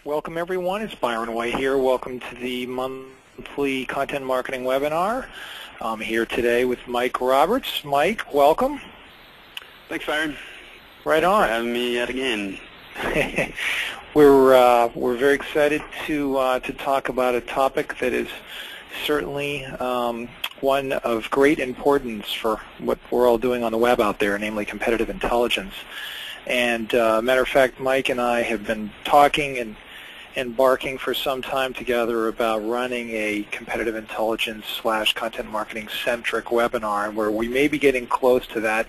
Welcome everyone, it's Byron White here. Welcome to the monthly content marketing webinar. I'm here today with Mike Roberts. Mike, welcome. Thanks, Byron. Right on. Thanks for having me yet again. We're very excited to talk about a topic that is certainly one of great importance for what we're all doing on the web out there, namely competitive intelligence. And matter of fact, Mike and I have been talking and embarking for some time together about running a competitive intelligence / content marketing centric webinar, where we may be getting close to that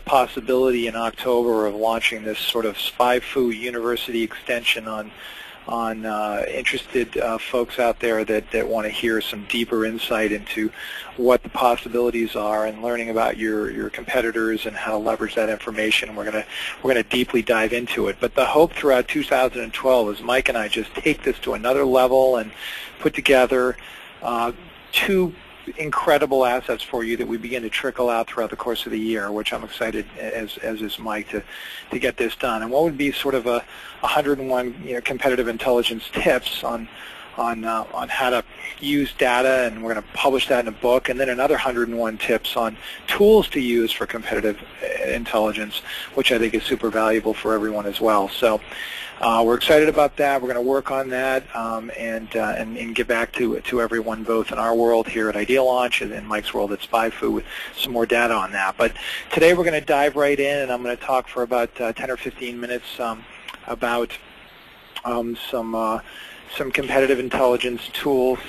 possibility in October of launching this sort of SpyFu university extension on interested folks out there that want to hear some deeper insight into what the possibilities are and learning about your competitors and how to leverage that information. We're gonna deeply dive into it. But the hope throughout 2012 is Mike and I just take this to another level and put together two incredible assets for you that we begin to trickle out throughout the course of the year, which I'm excited, as is Mike, to get this done. And what would be sort of a 101 competitive intelligence tips on how to use data, and we're going to publish that in a book, and then another 101 tips on tools to use for competitive intelligence, which I think is super valuable for everyone as well. So we're excited about that. We're going to work on that and get back to everyone, both in our world here at ideaLaunch and in Mike's world at SpyFu, with some more data on that. But today we're going to dive right in, and I'm going to talk for about 10 or 15 minutes about some competitive intelligence tools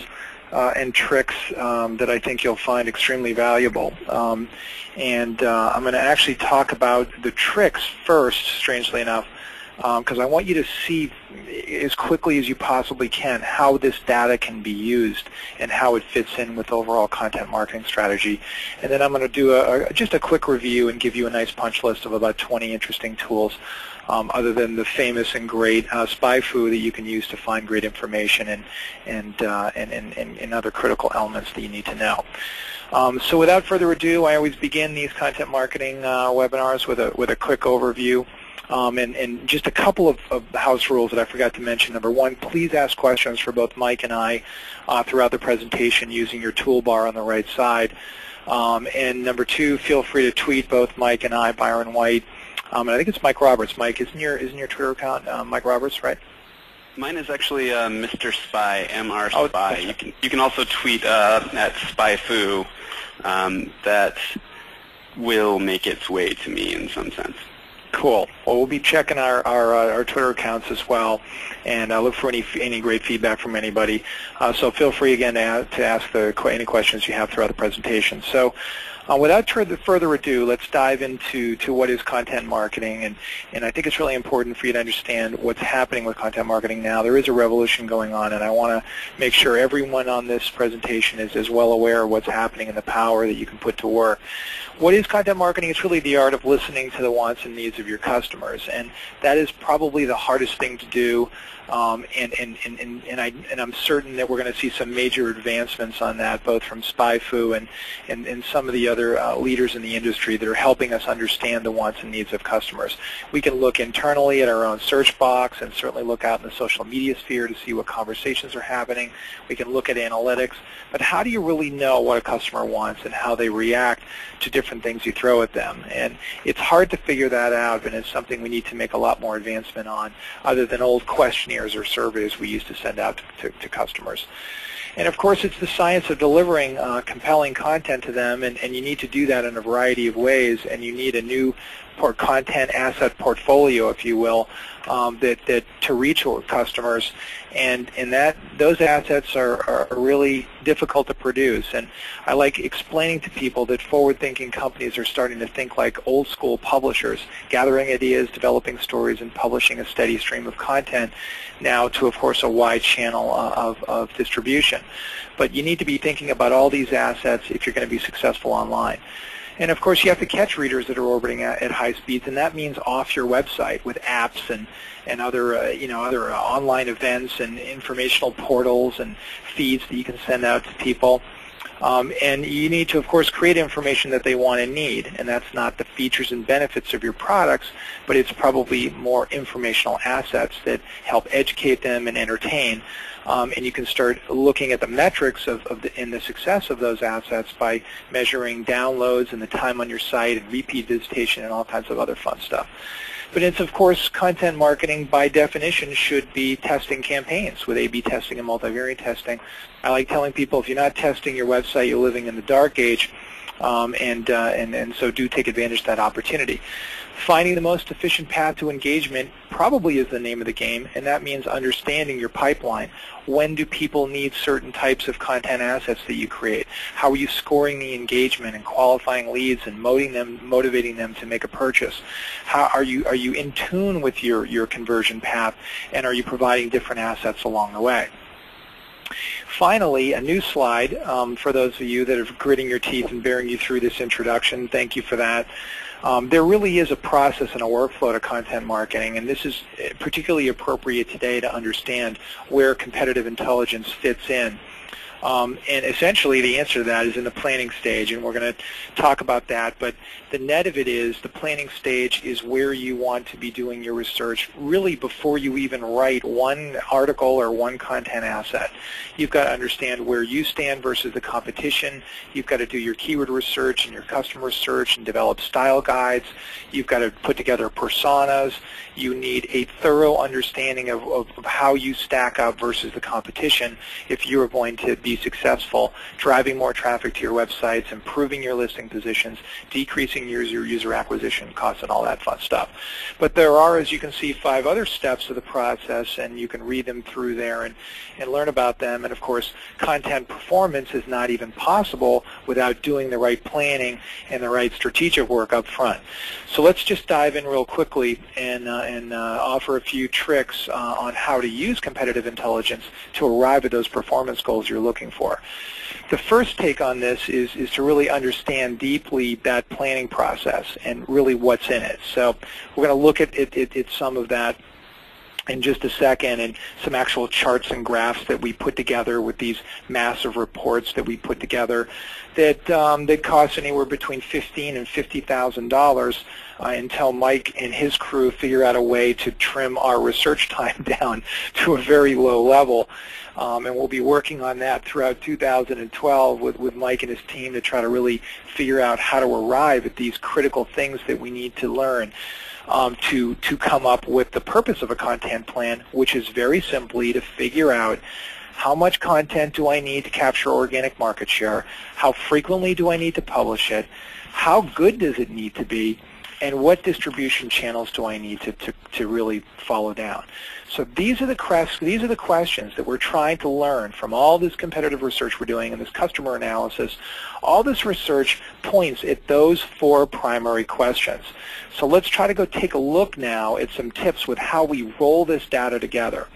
and tricks that I think you'll find extremely valuable. I'm going to actually talk about the tricks first, strangely enough, because I want you to see as quickly as you possibly can how this data can be used and how it fits in with overall content marketing strategy. And then I'm going to do just a quick review and give you a nice punch list of about 20 interesting tools, other than the famous and great SpyFu that you can use to find great information and other critical elements that you need to know. So without further ado, I always begin these content marketing webinars with a quick overview. And just a couple of house rules that I forgot to mention. Number one, please ask questions for both Mike and I throughout the presentation using your toolbar on the right side. And number two, feel free to tweet both Mike and I, Byron White. And I think it's Mike Roberts. Mike, isn't your Twitter account Mike Roberts, right? Mine is actually Mr. Spy, Mr. Oh, Spy. You can also tweet at SpyFu. That will make its way to me in some sense. Cool. Well, we'll be checking our Twitter accounts as well, and look for any great feedback from anybody. So feel free again to ask any questions you have throughout the presentation. So without further ado, let's dive into what is content marketing, and I think it's really important for you to understand what's happening with content marketing now. There is a revolution going on, and I want to make sure everyone on this presentation is well aware of what's happening and the power that you can put to work. What is content marketing? It's really the art of listening to the wants and needs of your customers, and that is probably the hardest thing to do. And I'm certain that we're going to see some major advancements on that, both from SpyFu and some of the other leaders in the industry that are helping us understand the wants and needs of customers. We can look internally at our own search box and certainly look out in the social media sphere to see what conversations are happening. We can look at analytics, but how do you really know what a customer wants and how they react to different things you throw at them? And it's hard to figure that out, and it's something we need to make a lot more advancement on, other than old questionnaires or surveys we used to send out to customers. And of course, it's the science of delivering compelling content to them, and you need to do that in a variety of ways, and you need a new content asset portfolio, if you will, to reach customers, and those assets are really difficult to produce. And I like explaining to people that forward-thinking companies are starting to think like old-school publishers, gathering ideas, developing stories, and publishing a steady stream of content now to, of course, a wide channel of distribution. But you need to be thinking about all these assets if you're going to be successful online. And of course, you have to catch readers that are orbiting at high speeds, and that means off your website with apps and other other online events and informational portals and feeds that you can send out to people. And you need to, of course, create information that they want and need, and that's not the features and benefits of your products, but it's probably more informational assets that help educate them and entertain. And you can start looking at the metrics and the success of those assets by measuring downloads and the time on your site and repeat visitation and all kinds of other fun stuff. But it's, of course, content marketing by definition should be testing campaigns with A/B testing and multivariate testing. I like telling people if you're not testing your website, you're living in the dark age, and so do take advantage of that opportunity. Finding the most efficient path to engagement probably is the name of the game, and that means understanding your pipeline. When do people need certain types of content assets that you create? How are you scoring the engagement and qualifying leads and motivating them to make a purchase? How are you in tune with your conversion path, and are you providing different assets along the way? Finally, a new slide for those of you that are gritting your teeth and bearing you through this introduction. Thank you for that. There really is a process and a workflow to content marketing, and this is particularly appropriate today to understand where competitive intelligence fits in. And essentially the answer to that is in the planning stage, and we're going to talk about that. But the net of it is the planning stage is where you want to be doing your research really before you even write one article or one content asset. You've got to understand where you stand versus the competition. You've got to do your keyword research and your customer research and develop style guides. You've got to put together personas. You need a thorough understanding of how you stack up versus the competition if you are going to be successful, driving more traffic to your websites, improving your listing positions, decreasing your user acquisition costs, and all that fun stuff. But there are, as you can see, 5 other steps of the process, and you can read them through there and learn about them. And of course, content performance is not even possible without doing the right planning and the right strategic work up front. So let's just dive in real quickly and offer a few tricks on how to use competitive intelligence to arrive at those performance goals you're looking for. The first take on this is to really understand deeply that planning process and really what's in it. So we're going to look at some of that in just a second, and some actual charts and graphs that we put together with these massive reports that we put together that cost anywhere between $15,000 and $50,000 until Mike and his crew figure out a way to trim our research time down to a very low level. And we'll be working on that throughout 2012 with Mike and his team to try to really figure out how to arrive at these critical things that we need to learn to come up with the purpose of a content plan, which is very simply to figure out how much content do I need to capture organic market share, how frequently do I need to publish it, how good does it need to be, and what distribution channels do I need to really follow down. So these are the questions that we're trying to learn from all this competitive research we're doing and this customer analysis. All this research points at those 4 primary questions. So let's try to go take a look now at some tips with how we roll this data together.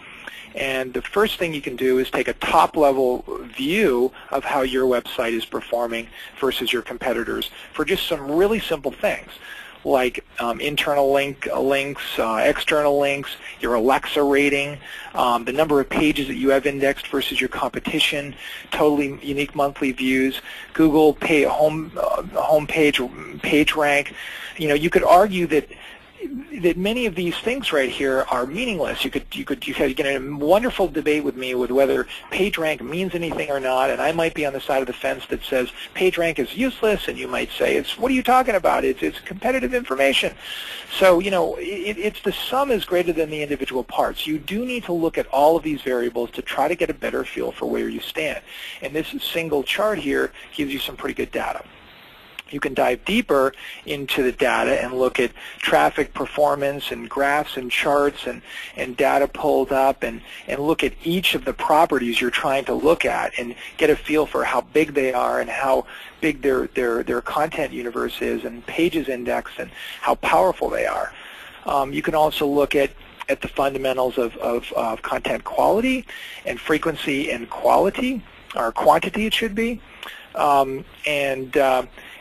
And the first thing you can do is take a top-level view of how your website is performing versus your competitors for just some really simple things, like internal links, external links, your Alexa rating, the number of pages that you have indexed versus your competition, totally unique monthly views, Google homepage, page rank. You know, you could argue that many of these things right here are meaningless. You could get a wonderful debate with me with whether PageRank means anything or not, and I might be on the side of the fence that says PageRank is useless, and you might say, what are you talking about? It's competitive information. So, you know, it's the sum is greater than the individual parts. You do need to look at all of these variables to try to get a better feel for where you stand. And this single chart here gives you some pretty good data. You can dive deeper into the data and look at traffic performance and graphs and charts and data pulled up and look at each of the properties you're trying to look at and get a feel for how big they are and how big their content universe is and pages index and how powerful they are. You can also look at the fundamentals of content quality and frequency and quality, or quantity it should be.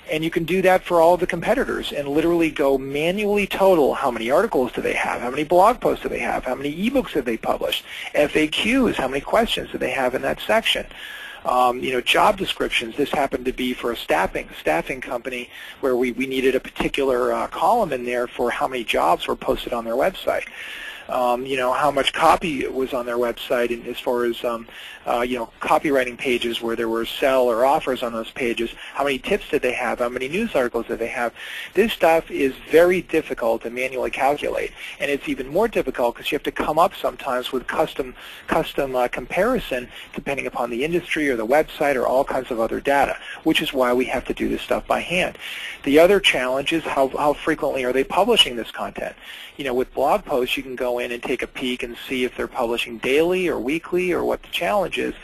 And you can do that for all of the competitors and literally go manually total how many articles do they have, how many blog posts do they have, how many ebooks have they published, FAQs, how many questions do they have in that section. Job descriptions. This happened to be for a staffing company where we needed a particular column in there for how many jobs were posted on their website. How much copy was on their website, and as far as copywriting pages where there were sell or offers on those pages, how many tips did they have, how many news articles did they have. This stuff is very difficult to manually calculate, and it's even more difficult because you have to come up sometimes with custom comparison depending upon the industry or the website or all kinds of other data, which is why we have to do this stuff by hand. The other challenge is how frequently are they publishing this content. With blog posts, you can go in and take a peek and see if they're publishing daily or weekly or what the challenge is.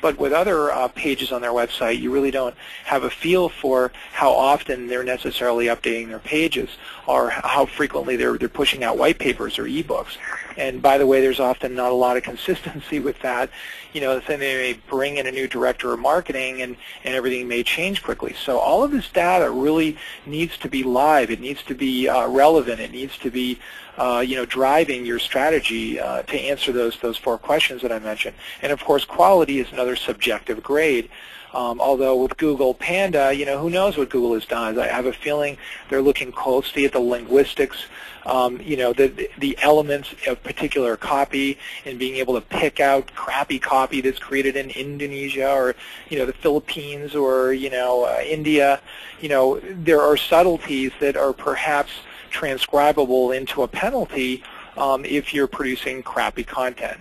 But with other pages on their website, you really don't have a feel for how often they're necessarily updating their pages or how frequently they're pushing out white papers or ebooks. And by the way, there's often not a lot of consistency with that. Then they may bring in a new director of marketing and everything may change quickly. So all of this data really needs to be live. It needs to be relevant. It needs to be driving your strategy to answer those 4 questions that I mentioned. And of course, quality is another subjective grade. Although with Google Panda, who knows what Google has done. I have a feeling they're looking closely at the linguistics, the elements of particular copy and being able to pick out crappy copy that's created in Indonesia or, the Philippines or, India. There are subtleties that are perhaps transcribable into a penalty if you're producing crappy content.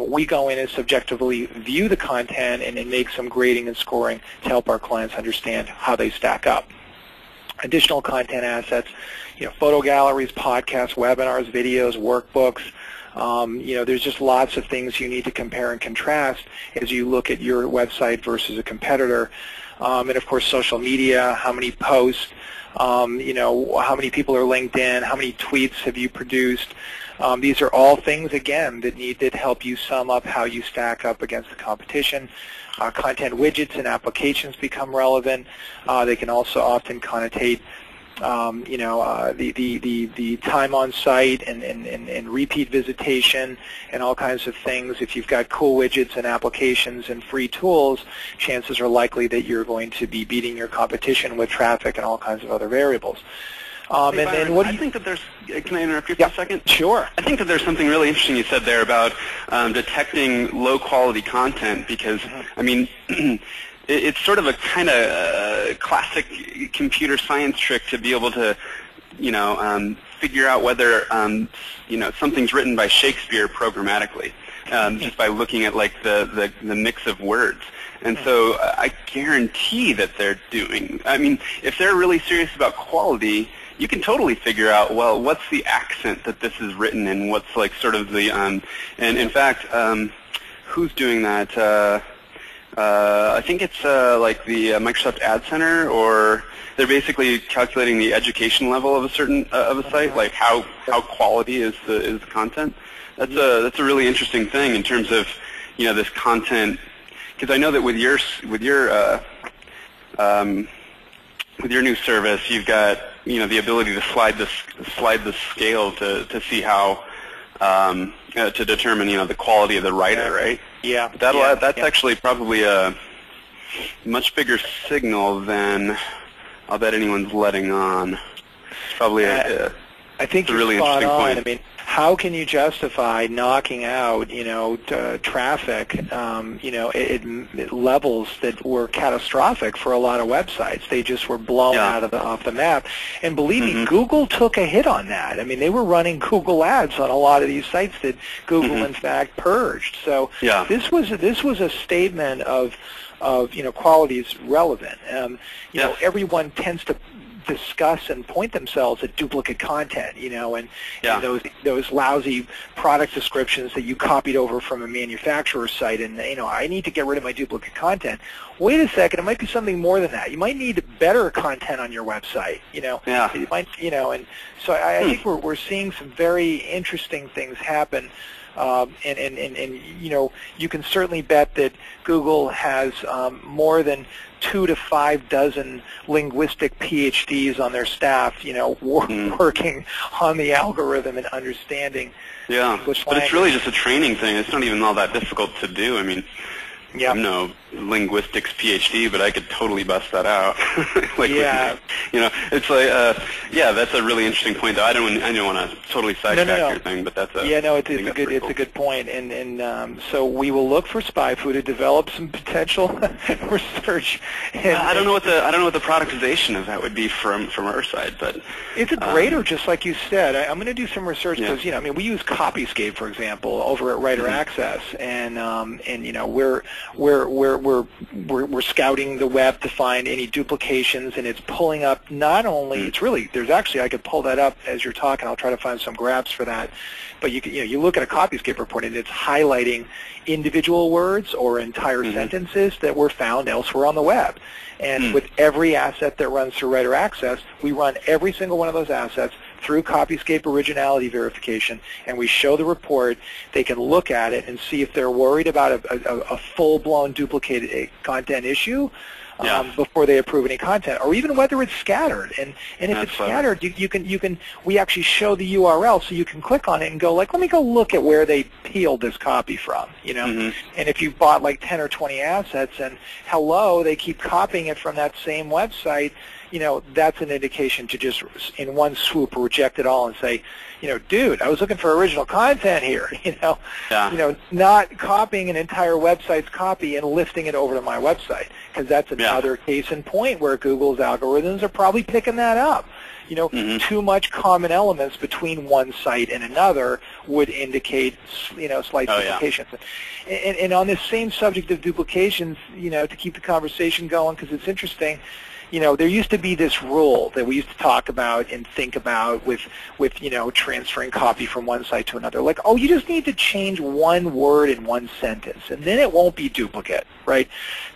We go in and subjectively view the content and make some grading and scoring to help our clients understand how they stack up. Additional content assets, photo galleries, podcasts, webinars, videos, workbooks. There's just lots of things you need to compare and contrast as you look at your website versus a competitor. And of course, social media, how many posts, how many people are linked in, how many tweets have you produced. These are all things, again, that help you sum up how you stack up against the competition. Content widgets and applications become relevant. They can also often connotate the time on site and repeat visitation and all kinds of things. If you've got cool widgets and applications and free tools, chances are likely that you're going to be beating your competition with traffic and all kinds of other variables. Hey, Byron, I think that there's, can I interrupt you for a second? Sure. I think that there's something really interesting you said there about detecting low-quality content because, I mean, it's sort of a kind of classic computer science trick to be able to, figure out whether, something's written by Shakespeare programmatically, just by looking at, like, the mix of words. And so I guarantee that they're doing, if they're really serious about quality, you can totally figure out, well, what's the accent that this is written in, what's like sort of the, and in fact, who's doing that? I think it's like the Microsoft Ad Center, or they're basically calculating the education level of a certain, of a site, like how quality is the content. That's a really interesting thing in terms of, this content, because I know that with your new service, you've got the ability to slide the scale to see how to determine the quality of the writer, right? Yeah. That's actually probably a much bigger signal than I'll bet anyone's letting on. It's probably I think you're really spot interesting on. point. I mean, how can you justify knocking out, traffic, at levels that were catastrophic for a lot of websites? They just were blown out of off the map. And believe me, Google took a hit on that. I mean, they were running Google ads on a lot of these sites that Google, in fact, purged. So this was a statement of quality is relevant. Everyone tends to discuss and point themselves at duplicate content, and those lousy product descriptions that you copied over from a manufacturer's site, and I need to get rid of my duplicate content. Wait a second, it might be something more than that. You might need better content on your website, You might, and so I think we're seeing some very interesting things happen. You can certainly bet that Google has more than 2 to 5 dozen linguistic PhDs on their staff, working on the algorithm and understanding English but language. it's really just a training thing. It's not even all that difficult to do. I mean, Yeah. I'm no linguistics PhD, but I could totally bust that out. Like, yeah. It's like, yeah, that's a really interesting point. Though I don't want to totally sidetrack your thing, but that's a it's a good point. And so we will look for SpyFu to develop some potential research. And, I don't know what the productization of that would be from our side, but it's a grader, just like you said. I'm going to do some research because we use Copyscape, for example, over at Writer Access, and we're scouting the web to find any duplications, and it's pulling up not only I could pull that up as you're talking. I'll try to find some grabs for that. But you look at a Copyscape report, and it's highlighting individual words or entire sentences that were found elsewhere on the web. And with every asset that runs through Writer Access, we run every single one of those assets through Copyscape originality verification, and we show the report. They can look at it and see if they're worried about a full-blown duplicated content issue before they approve any content, or even whether it's scattered. And if it's scattered, we actually show the URL, so you can click on it and go, like, let me go look at where they peeled this copy from, And if you've bought like 10 or 20 assets and they keep copying it from that same website, that's an indication to just in one swoop reject it all and say, dude, I was looking for original content here, not copying an entire website's copy and lifting it over to my website, because that's another case in point where Google's algorithms are probably picking that up. Too much common elements between one site and another would indicate, slight duplications. And on this same subject of duplications, to keep the conversation going, because it's interesting, there used to be this rule that we used to talk about and think about with transferring copy from one site to another. Like, you just need to change one word in one sentence, and then it won't be duplicate, right?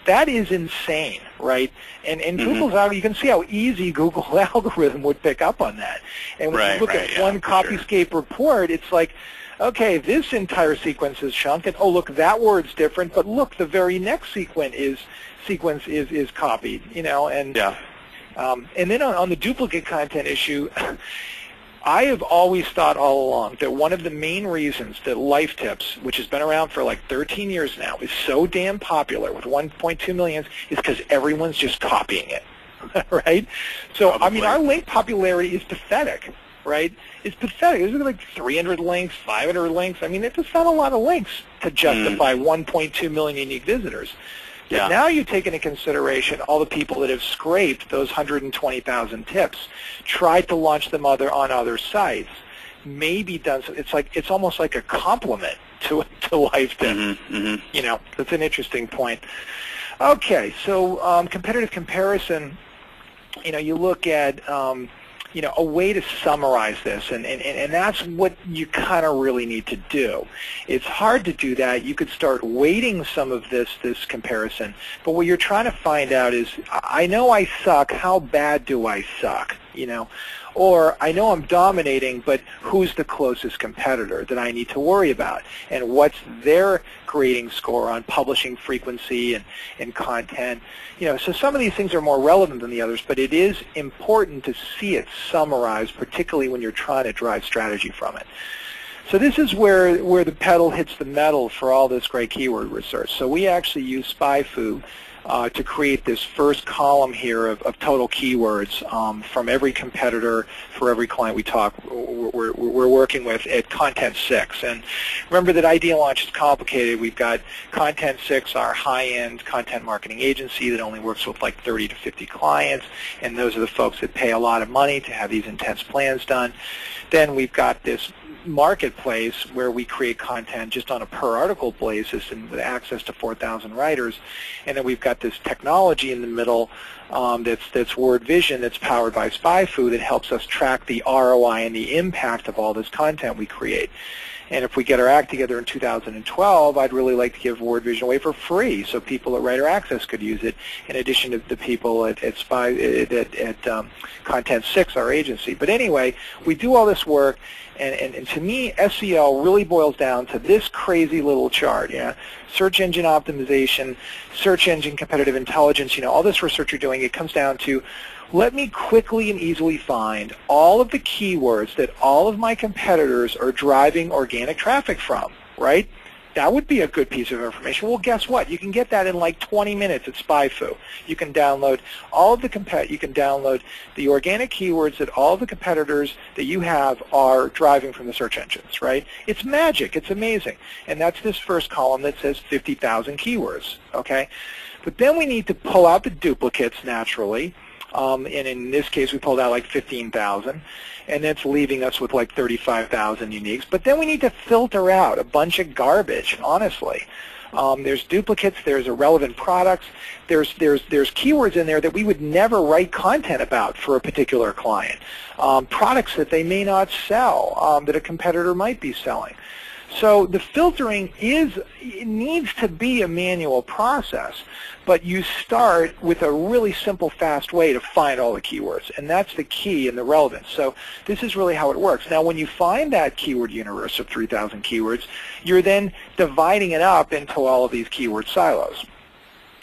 That is insane, right? And Google's algorithm, you can see how easy Google's algorithm would pick up on that. And when you look at one Copyscape report, it's like, okay, this entire sequence is chunk, and look, that word's different, but look, the very next sequence is copied, and then on the duplicate content issue, I have always thought all along that one of the main reasons that Life Tips, which has been around for like 13 years now, is so damn popular with 1.2 million is because everyone's just copying it, right? So, our link popularity is pathetic, right? It's pathetic. There's like 300 links, 500 links. It's just not a lot of links to justify 1.2 million unique visitors. But now you take into consideration all the people that have scraped those 120,000 tips, tried to launch them on other sites, maybe done so. It's almost like a compliment to Life Tips. That's an interesting point. Okay, so competitive comparison. You look at a way to summarize this, and that's what you kind of really need to do. It's hard to do that. You could start weighting some of this comparison, but what you're trying to find out is, I know I suck, how bad do I suck, Or I know I'm dominating, but who's the closest competitor that I need to worry about? And what's their grading score on publishing frequency and content? So some of these things are more relevant than the others, but it is important to see it summarized, particularly when you're trying to drive strategy from it. So this is where the pedal hits the metal for all this great keyword research. So we actually use SpyFu to create this first column here of total keywords from every competitor for every client we're working with at Content 6. And remember that ideaLaunch is complicated. We've got Content 6, our high-end content marketing agency that only works with like 30 to 50 clients, and those are the folks that pay a lot of money to have these intense plans done. Then we've got this marketplace where we create content just on a per article basis and with access to 4,000 writers, and then we've got this technology in the middle that's Word Vision, that's powered by SpyFu, that helps us track the ROI and the impact of all this content we create. And if we get our act together in 2012, I'd really like to give Word Vision away for free so people at Writer Access could use it, in addition to the people at Content 6, our agency. But anyway, we do all this work, and to me, SEO really boils down to this crazy little chart. Search engine optimization, search engine competitive intelligence, all this research you're doing, it comes down to, let me quickly and easily find all of the keywords that all of my competitors are driving organic traffic from, right? that would be a good piece of information. Well, guess what? You can get that in like 20 minutes at SpyFu. You can download all of the download the organic keywords that all the competitors that you have are driving from the search engines, right? It's magic. It's amazing. And that's this first column that says 50,000 keywords, okay? But then we need to pull out the duplicates naturally. And in this case, we pulled out like 15,000, and that's leaving us with like 35,000 uniques. But then we need to filter out a bunch of garbage, honestly. There's duplicates, there's irrelevant products, there's keywords in there that we would never write content about for a particular client, products that they may not sell, that a competitor might be selling. So the filtering needs to be a manual process, but you start with a really simple, fast way to find all the keywords, and that's the key and the relevance. So this is really how it works. Now, when you find that keyword universe of 3,000 keywords, you're then dividing it up into all of these keyword silos.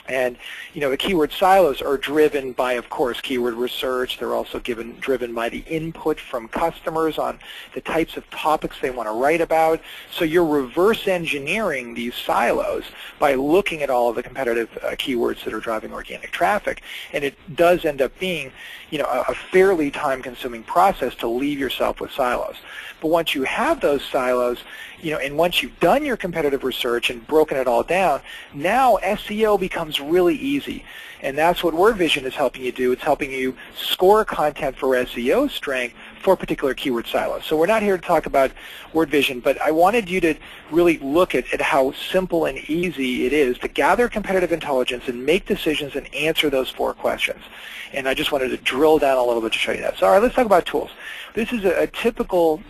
And, you know, the keyword silos are driven by, of course, keyword research. They're also driven by the input from customers on the types of topics they want to write about. So you're reverse engineering these silos by looking at all of the competitive keywords that are driving organic traffic. And it does end up being, you know, a fairly time-consuming process to leave yourself with silos. But once you have those silos, you know, and once you've done your competitive research and broken it all down, now SEO becomes really easy. And that's what WordVision is helping you do. It's helping you score content for SEO strength for particular keyword silos. So we're not here to talk about WordVision, but I wanted you to really look at how simple and easy it is to gather competitive intelligence and make decisions and answer those 4 questions. And I just wanted to drill down a little bit to show you that. So all right, let's talk about tools. This is a typical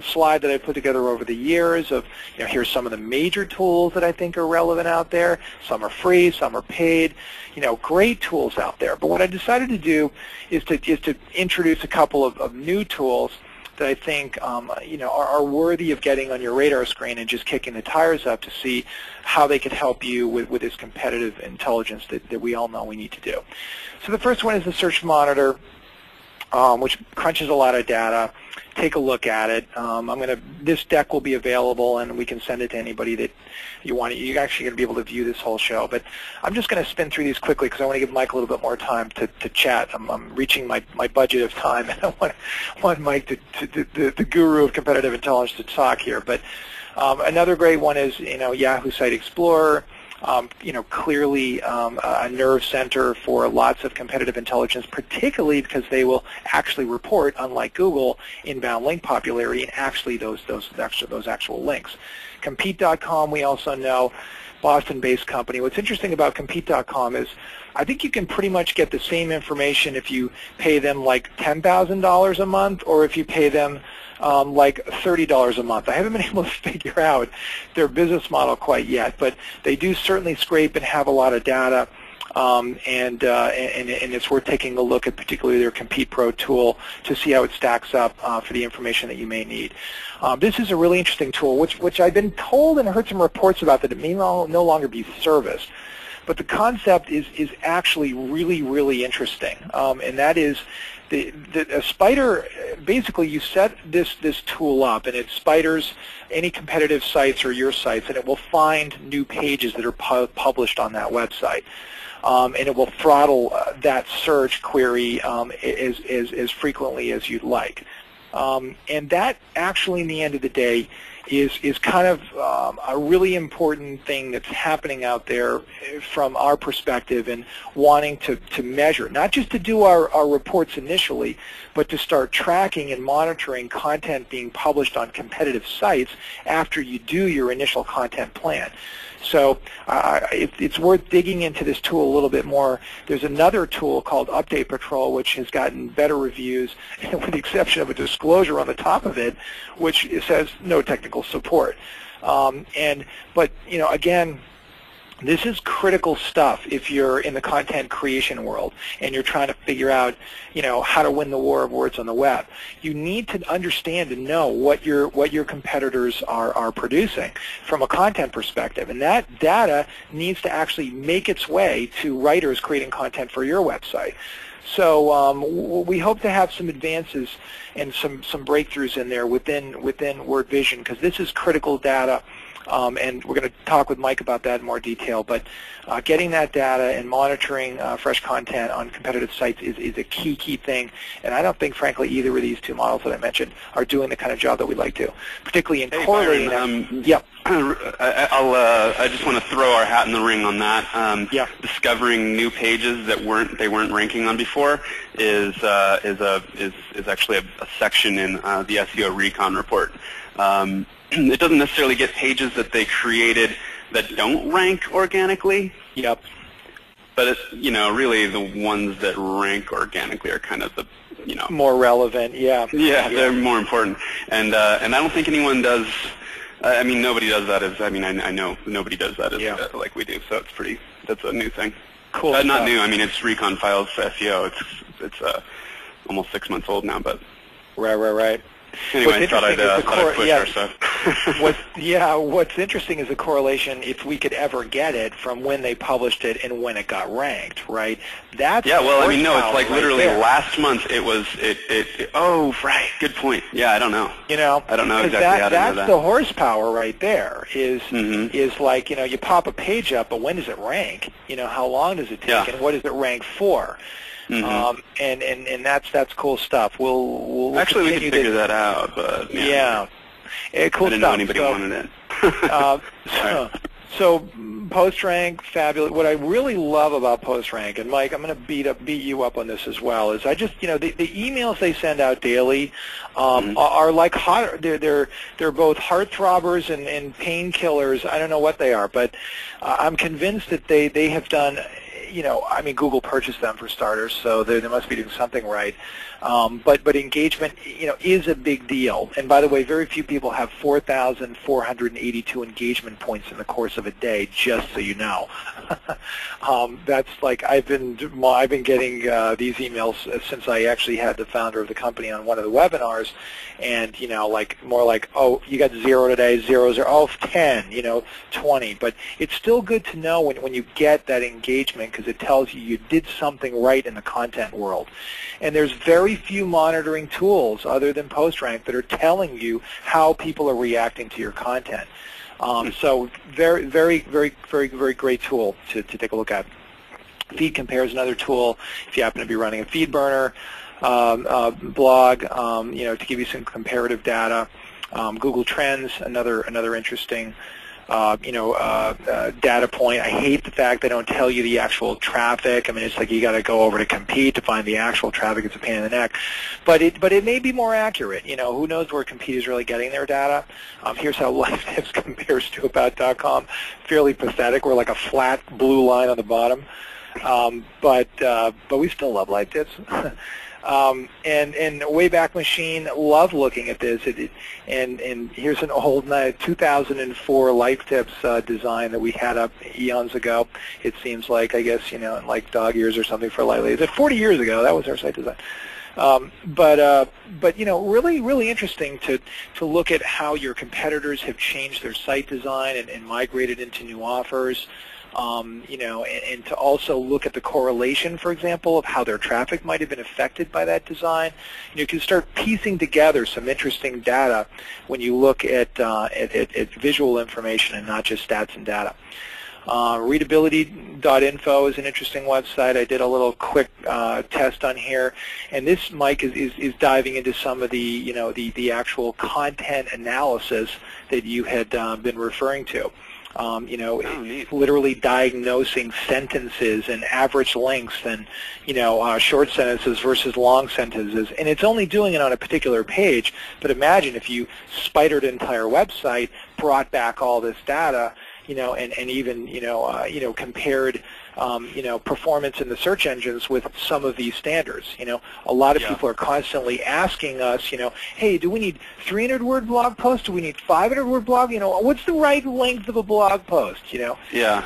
slide that I put together over the years of, you know, here's some of the major tools that I think are relevant out there. Some are free, some are paid. You know, great tools out there. But what I decided to do is to introduce a couple of new tools that I think you know, are worthy of getting on your radar screen and just kicking the tires up to see how they could help you with this competitive intelligence that we all know we need to do. So the first one is the Search Monitor, which crunches a lot of data. Take a look at it. This deck will be available, and we can send it to anybody that you want. You're actually going to be able to view this whole show. But I'm just going to spin through these quickly because I want to give Mike a little bit more time to chat. I'm reaching my budget of time, and I want Mike, the guru of competitive intelligence, to talk here. But another great one is, you know, Yahoo Site Explorer. You know, clearly a nerve center for lots of competitive intelligence, particularly because they will actually report, unlike Google, inbound link popularity and actually those actual links. Compete.com, we also know, Boston-based company. What's interesting about Compete.com is I think you can pretty much get the same information if you pay them like $10,000 a month or if you pay them like $30 a month. I haven't been able to figure out their business model quite yet, but they do certainly scrape and have a lot of data, and it's worth taking a look at, particularly their Compete Pro tool, to see how it stacks up for the information that you may need. This is a really interesting tool, which I've been told and heard some reports about that it may no longer be serviced. But the concept is actually really, really interesting, and that is a spider. Basically, you set this tool up, and it spiders any competitive sites or your sites, and it will find new pages that are published on that website, and it will throttle that search query as frequently as you'd like. And that actually, in the end of the day, is kind of a really important thing that's happening out there from our perspective and wanting to measure, not just to do our reports initially, but to start tracking and monitoring content being published on competitive sites after you do your initial content plan. So it's worth digging into this tool a little bit more. There's another tool called Update Patrol, which has gotten better reviews, with the exception of a disclosure on the top of it, which says no technical support. But you know, again, this is critical stuff if you're in the content creation world and you're trying to figure out, you know, how to win the war of words on the web. You need to understand and know what your competitors are producing from a content perspective, and that data needs to actually make its way to writers creating content for your website. So we hope to have some advances and some breakthroughs in there within WordVision, because this is critical data and we're going to talk with Mike about that in more detail. But getting that data and monitoring fresh content on competitive sites is a key thing. And I don't think, frankly, either of these two models that I mentioned are doing the kind of job that we'd like to, particularly in correlating. Byron, yep. I just want to throw our hat in the ring on that. Discovering new pages that they weren't ranking on before is actually a section in the SEO Recon report. It doesn't necessarily get pages that they created that don't rank organically. Yep. But really the ones that rank organically are kind of the more relevant. Yeah. Yeah, they're more important. And I don't think anyone does. I mean, nobody does that I know nobody does that like we do. So that's a new thing. Cool. Not new. I mean, it's Recon Files for SEO. It's almost 6 months old now, but. Right. Anyway, I thought I'd push our stuff. What's interesting is the correlation, if we could ever get it, from when they published it and when it got ranked, right? That's it's like literally last month it was, oh, right, good point. Yeah, I don't know. I don't know exactly how to know that. That's the horsepower right there, is like, you pop a page up, but when does it rank? How long does it take, and what does it rank for? And that's cool stuff. We'll actually we can figure that out, but cool I didn't know anybody wanted it. So PostRank, fabulous. What I really love about PostRank, and Mike, I'm going to beat you up on this as well, is I just the emails they send out daily are like hot. They're both heartthrobbers and painkillers. I don't know what they are, but I'm convinced that they have done. I mean, Google purchased them for starters, so they must be doing something right. But engagement, is a big deal. And by the way, very few people have 4,482 engagement points in the course of a day, just so you know. That's like I've been getting these emails since I actually had the founder of the company on one of the webinars, and more like, oh, you got 0 today, 0, 0, oh, 10, 20. But it's still good to know when you get that engagement, because it tells you did something right in the content world. And there's very few monitoring tools other than PostRank that are telling you how people are reacting to your content. So very great tool to take a look at. FeedCompare is another tool if you happen to be running a feed burner blog, to give you some comparative data. Google Trends, another interesting data point. I hate the fact they don't tell you the actual traffic. I mean, it's like you got to go over to Compete to find the actual traffic. It's a pain in the neck, but it may be more accurate. Who knows where Compete is really getting their data? Here's how LifeTips compares to About.com. Fairly pathetic. We're like a flat blue line on the bottom, but we still love LifeTips. And Wayback Machine, love looking at this. And here's an old 2004 LifeTips design that we had up eons ago. It seems like, I guess, in like dog years or something for lightly. Is it 40 years ago? That was our site design. But really interesting to look at how your competitors have changed their site design and migrated into new offers. And to also look at the correlation, for example, of how their traffic might have been affected by that design. You can start piecing together some interesting data when you look at visual information and not just stats and data. Readability.info is an interesting website. I did a little quick test on here, and this, Mike, is diving into some of the the actual content analysis that you had been referring to. Literally diagnosing sentences and average lengths and, short sentences versus long sentences. And it's only doing it on a particular page, but imagine if you spidered an entire website, brought back all this data, and even, compared, performance in the search engines with some of these standards. A lot of people are constantly asking us, hey, do we need 300-word blog posts? Do we need 500-word blog? What's the right length of a blog post? Yeah.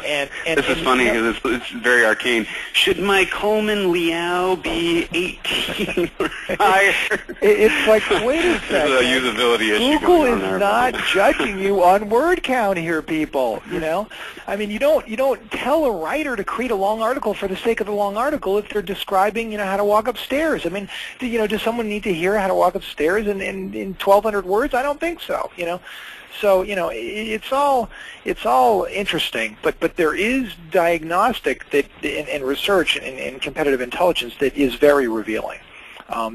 And this is funny because it's very arcane. Should my Coleman Liao be 18 or higher? It's like, wait a second. There's a usability issue Google going on is there. not judging you on word count here, people. I mean, you don't tell a writer to create a long article for the sake of the long article if they're describing, how to walk upstairs. I mean, does someone need to hear how to walk upstairs in 1,200 words? I don't think so. So it's all interesting, but there is diagnostic that in research and competitive intelligence that is very revealing.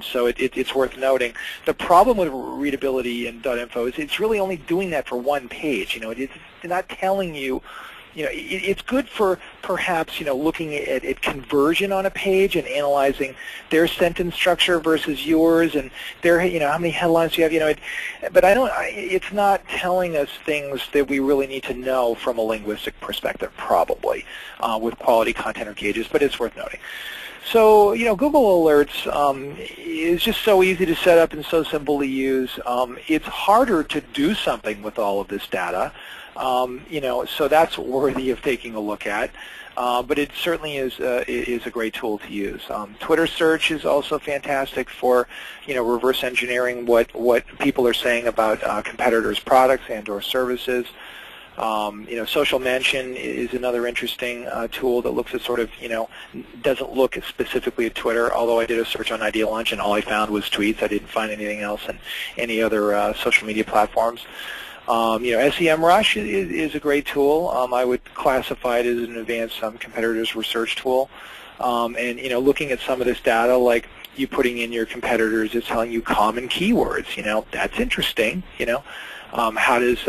So it's worth noting. The problem with readability in .info is it's really only doing that for one page. It's not telling you. It's good for perhaps looking at conversion on a page and analyzing their sentence structure versus yours and their how many headlines do you have. But it's not telling us things that we really need to know from a linguistic perspective, probably with quality content or gauges. But it's worth noting. So Google Alerts is just so easy to set up and so simple to use. It's harder to do something with all of this data. So that's worthy of taking a look at. But it certainly is a great tool to use. Twitter search is also fantastic for reverse engineering what people are saying about competitors' products and/or services. Social mention is another interesting tool that looks at sort of, doesn't look specifically at Twitter, although I did a search on ideaLaunch and all I found was tweets. I didn't find anything else in any other social media platforms. SEMrush is a great tool. I would classify it as an advanced competitors research tool. And looking at some of this data, like you putting in your competitors, it's telling you common keywords. That's interesting. How does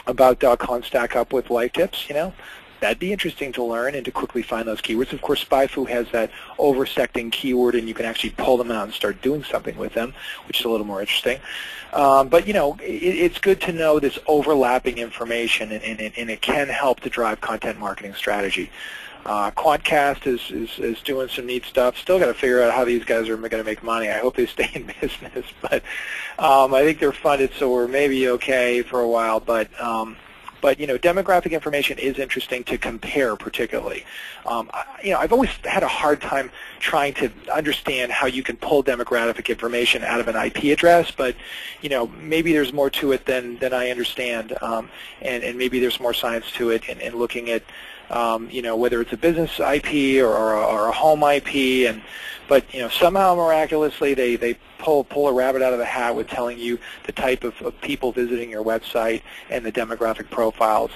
about.com stack up with life tips? That'd be interesting to learn and to quickly find those keywords. Of course, SpyFu has that oversecting keyword, and you can actually pull them out and start doing something with them, which is a little more interesting. But it's good to know this overlapping information, and it can help to drive content marketing strategy. Quantcast is doing some neat stuff. Still got to figure out how these guys are going to make money. I hope they stay in business, but I think they're funded, so we're maybe okay for a while. But demographic information is interesting to compare, particularly. I've always had a hard time trying to understand how you can pull demographic information out of an IP address, but maybe there's more to it than I understand, and maybe there's more science to it, and looking at whether it's a business IP or a home IP, but somehow miraculously they pull a rabbit out of the hat with telling you the type of people visiting your website and the demographic profiles.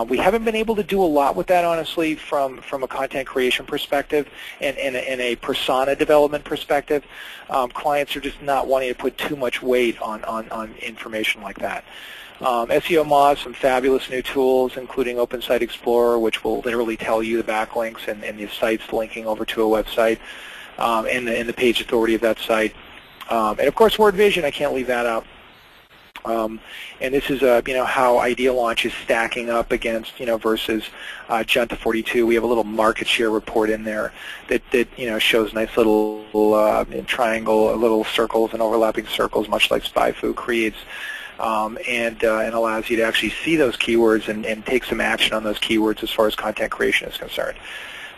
We haven't been able to do a lot with that, honestly, from a content creation perspective and a persona development perspective. Clients are just not wanting to put too much weight on information like that. SEO Moz, some fabulous new tools, including Open Site Explorer, which will literally tell you the backlinks and the sites linking over to a website, and the page authority of that site. And of course, Word Vision, I can't leave that out. And this is how ideaLaunch is stacking up against versus Junta 42. We have a little market share report in there that shows nice little triangle, little circles and overlapping circles, much like SpyFu creates. And allows you to actually see those keywords and take some action on those keywords as far as content creation is concerned.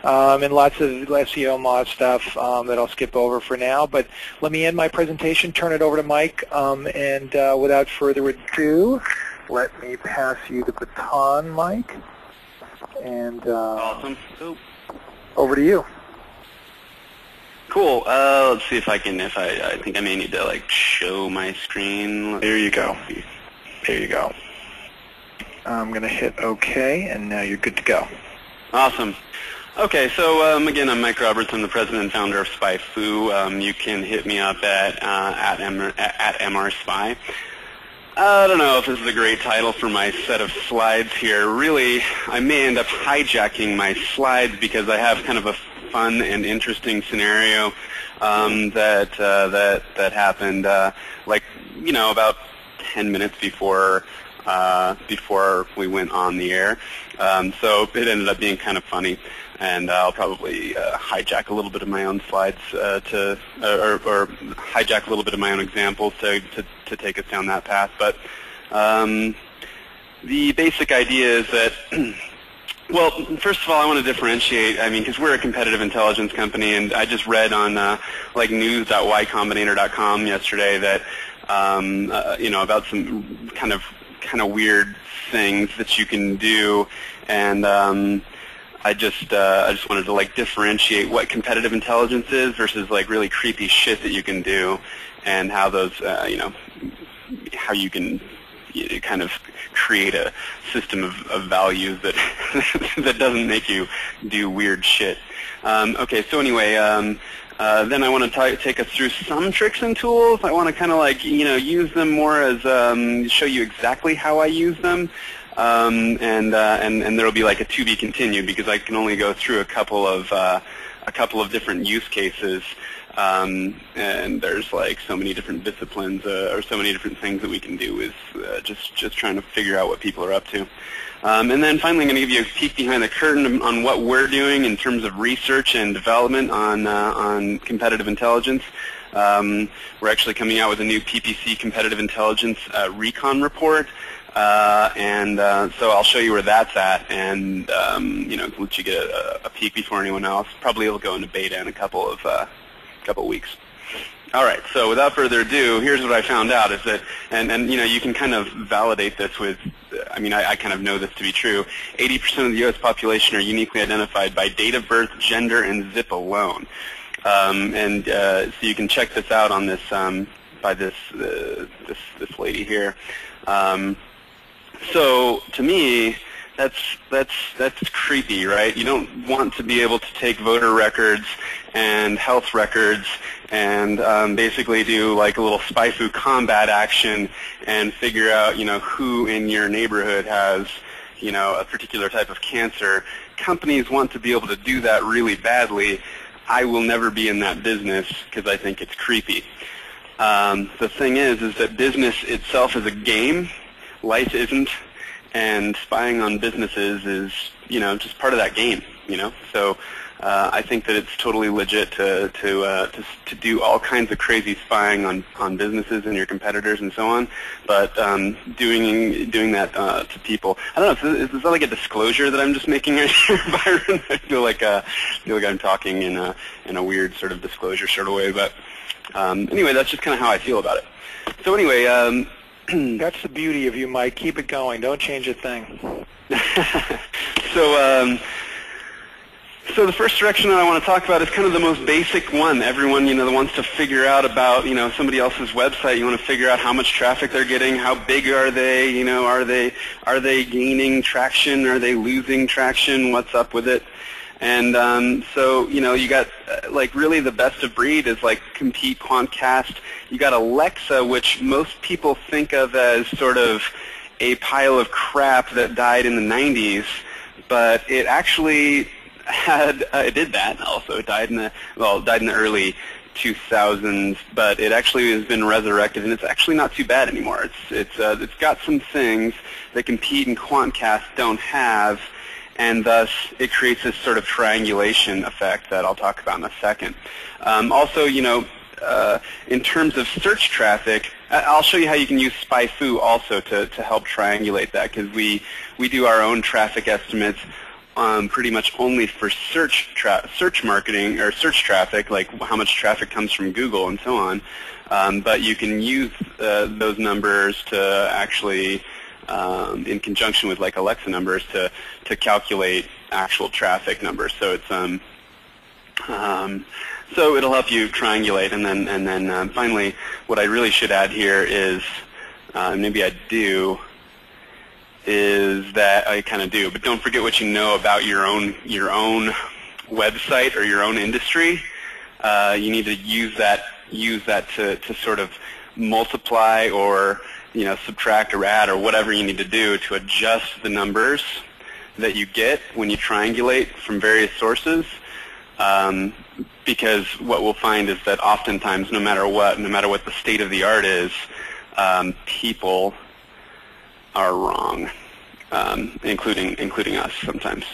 And lots of SEO Moz stuff that I'll skip over for now. But let me end my presentation, turn it over to Mike, and without further ado, let me pass you the baton, Mike. And awesome. Over to you. Cool. Let's see if I can. I think I may need to show my screen. There you go. There you go. I'm going to hit OK, and now you're good to go. Awesome. Okay, so again, I'm Mike Roberts. I'm the president and founder of SpyFu. You can hit me up at mrspy. I don't know if this is a great title for my set of slides here. Really, I may end up hijacking my slides because I have kind of a fun and interesting scenario that happened about 10 minutes before we went on the air. So it ended up being kind of funny, and I'll probably hijack a little bit of my own slides or hijack a little bit of my own examples to take us down that path. But the basic idea is that well, first of all, I want to differentiate. I mean, because we're a competitive intelligence company, and I just read on news.ycombinator.com yesterday that about some kind of weird things that you can do, and I just wanted to differentiate what competitive intelligence is versus really creepy shit that you can do, and how those how you can kind of create a system of values that that doesn't make you do weird shit. Okay, so anyway, then I want to take us through some tricks and tools. I want to kind of like use them more as show you exactly how I use them, and there will be like a to be continued because I can only go through a couple of different use cases. And there's like so many different disciplines or so many different things that we can do with just trying to figure out what people are up to. And then finally I'm going to give you a peek behind the curtain on what we're doing in terms of research and development on competitive intelligence. We're actually coming out with a new PPC competitive intelligence recon report. So I'll show you where that's at, and let you get a peek before anyone else. Probably it'll go into beta in a couple of weeks. All right. So without further ado, here's what I found out: is that, and you can kind of validate this with. I mean, I kind of know this to be true. 80% of the U.S. population are uniquely identified by date of birth, gender, and zip alone. So you can check this out on this by this lady here. So to me, that's creepy, right? You don't want to be able to take voter records and health records and basically do like a little SpyFu combat action and figure out, who in your neighborhood has, a particular type of cancer. Companies want to be able to do that really badly. I will never be in that business because I think it's creepy. The thing is that business itself is a game. Life isn't. And spying on businesses is, just part of that game, So I think that it's totally legit to do all kinds of crazy spying on businesses and your competitors and so on. But doing that to people, I don't know. Is that like a disclosure that I'm just making right here, Byron? I feel like I'm talking in a weird sort of disclosure sort of way. But anyway, that's just kind of how I feel about it. So anyway. That's the beauty of you, Mike. Keep it going. Don't change a thing. So the first direction that I want to talk about is kind of the most basic one. Everyone, that wants to figure out about, somebody else's website. You want to figure out how much traffic they're getting, how big are they, are they gaining traction, are they losing traction, what's up with it? And so, you got like really the best of breed is like Compete, Quantcast. You got Alexa, which most people think of as sort of a pile of crap that died in the 90s, but it actually had it did that also. It died in the early 2000s, but it actually has been resurrected, and it's actually not too bad anymore. It's got some things that Compete and Quantcast don't have. And thus, it creates this sort of triangulation effect that I'll talk about in a second. Also, in terms of search traffic, I'll show you how you can use SpyFu also to help triangulate that, because we do our own traffic estimates pretty much only for search marketing or search traffic, like how much traffic comes from Google and so on. But you can use those numbers to actually in conjunction with like Alexa numbers to calculate actual traffic numbers. So it's so it'll help you triangulate, and then finally, what I really should add here is maybe I do is that I kind of do, but don't forget what you know about your own website or your own industry. You need to use that to sort of multiply or subtract or add or whatever you need to do to adjust the numbers that you get when you triangulate from various sources. Because what we'll find is that oftentimes, no matter what the state of the art is, people are wrong, including us sometimes.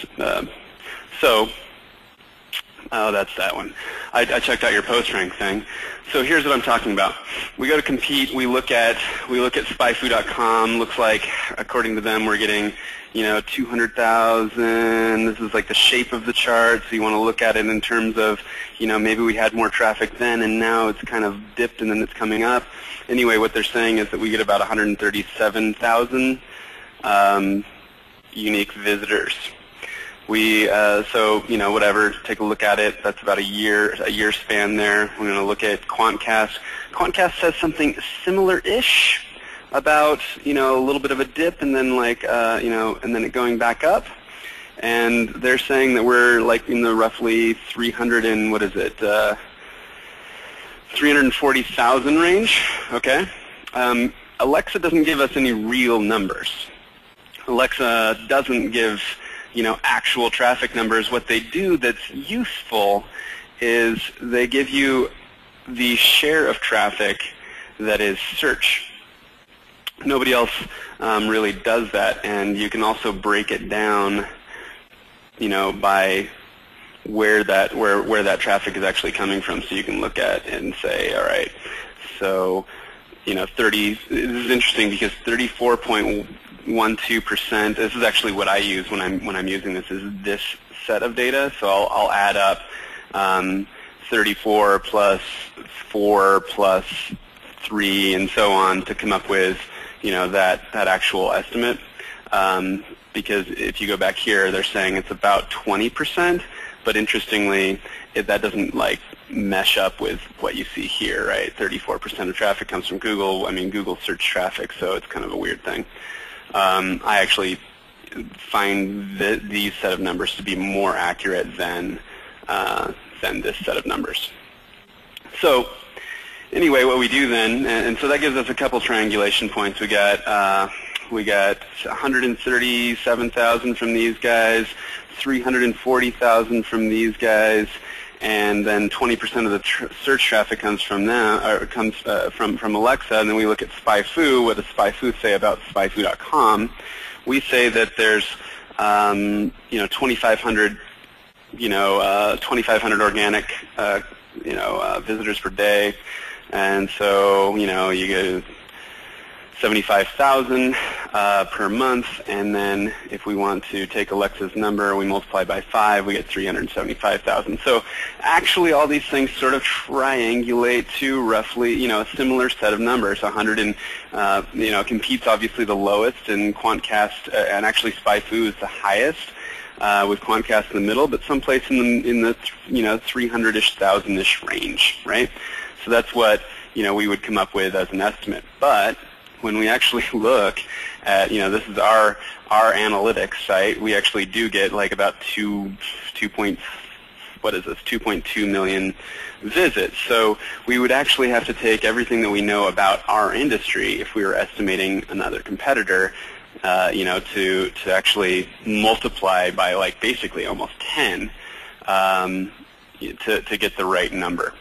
Oh, that's that one. I checked out your post rank thing. So here's what I'm talking about. We go to Compete. We look at SpyFu.com. Looks like, according to them, we're getting 200,000. This is like the shape of the chart. So you want to look at it in terms of maybe we had more traffic then, and now it's kind of dipped, and then it's coming up. Anyway, what they're saying is that we get about 137,000 unique visitors. So whatever, take a look at it. That's about a year span there. We're going to look at Quantcast. Quantcast says something similar-ish. about, a little bit of a dip, and then and then it going back up. And they're saying that we're like in the roughly 340,000 range. Okay. Alexa doesn't give us any real numbers. Alexa doesn't give, actual traffic numbers. What they do that's useful is they give you the share of traffic that is search. Nobody else really does that, and you can also break it down, by where that traffic is actually coming from. So you can look at it and say, all right, so 30. This is interesting because 34.12%. This is actually what I use when I'm using this. Is this set of data? So I'll add up 34 plus 4 plus 3 and so on to come up with that actual estimate. Because if you go back here, they're saying it's about 20%, but interestingly, that doesn't mesh up with what you see here, right? 34% of traffic comes from Google. I mean, Google search traffic, so it's kind of a weird thing. I actually find these set of numbers to be more accurate than this set of numbers. So anyway, what we do then, and so that gives us a couple triangulation points. We got 137,000 from these guys, 340,000 from these guys, and then 20% of the search traffic comes from them, or comes from Alexa. And then we look at SpyFu. What does SpyFu say about SpyFu.com? We say that there's 2,500 organic visitors per day, and so you get 75,000 per month, and then if we want to take Alexa's number, we multiply by 5, we get 375,000. So actually all these things sort of triangulate to roughly, a similar set of numbers. 100 and, competes obviously the lowest, and QuantCast, and actually SpyFu is the highest, with QuantCast in the middle, but someplace in the 300-ish thousand-ish range, right? So that's what, we would come up with as an estimate. But when we actually look at, this is our analytics site, we actually do get about 2.2 million visits. So we would actually have to take everything that we know about our industry if we were estimating another competitor, to actually multiply by basically almost 10 to get the right number.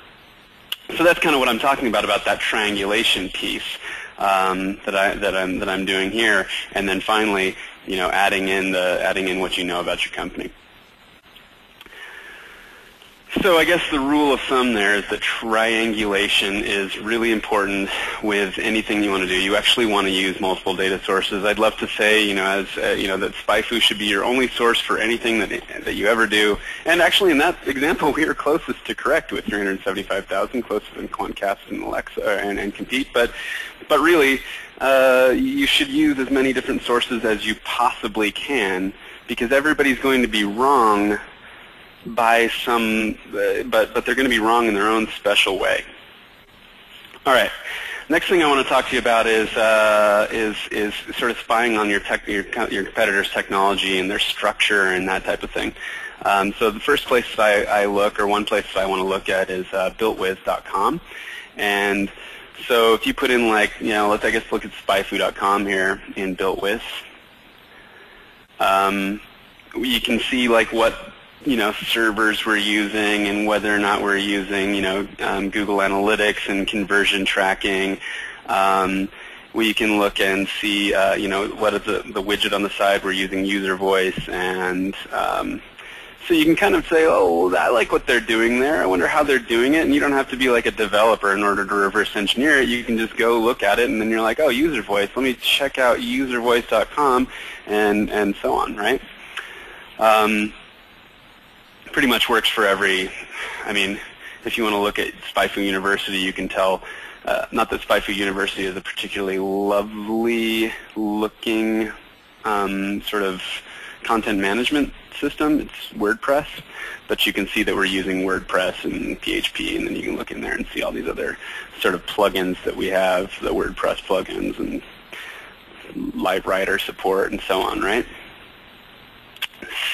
So that's kind of what I'm talking about that triangulation piece that I'm doing here, and then finally, adding in what you know about your company. So I guess the rule of thumb there is that triangulation is really important with anything you want to do. You actually want to use multiple data sources. I'd love to say, that SpyFu should be your only source for anything that you ever do. And actually, in that example, we are closest to correct with 375,000, closer than QuantCast and Alexa and Compete. But really, you should use as many different sources as you possibly can, because everybody's going to be wrong by some, but they're going to be wrong in their own special way. All right. Next thing I want to talk to you about is sort of spying on your competitors' technology and their structure and that type of thing. So the first place I look, or one place that I want to look at, is builtwith.com. And so if you put in let's look at SpyFu.com here in BuiltWith. You can see what servers we're using and whether or not we're using, Google Analytics and conversion tracking. We can look and see, what is the widget on the side. We're using user voice, and so you can kind of say, oh, I like what they're doing there. I wonder how they're doing it. And you don't have to be like a developer in order to reverse engineer it. You can just go look at it, and then you're like, oh, user voice. Let me check out uservoice.com, and so on, right? Pretty much works for every, if you want to look at SpyFu University, you can tell, not that SpyFu University is a particularly lovely looking sort of content management system. It's WordPress, but you can see that we're using WordPress and PHP, and then you can look in there and see all these other sort of plugins that we have, the WordPress plugins and live writer support and so on, right?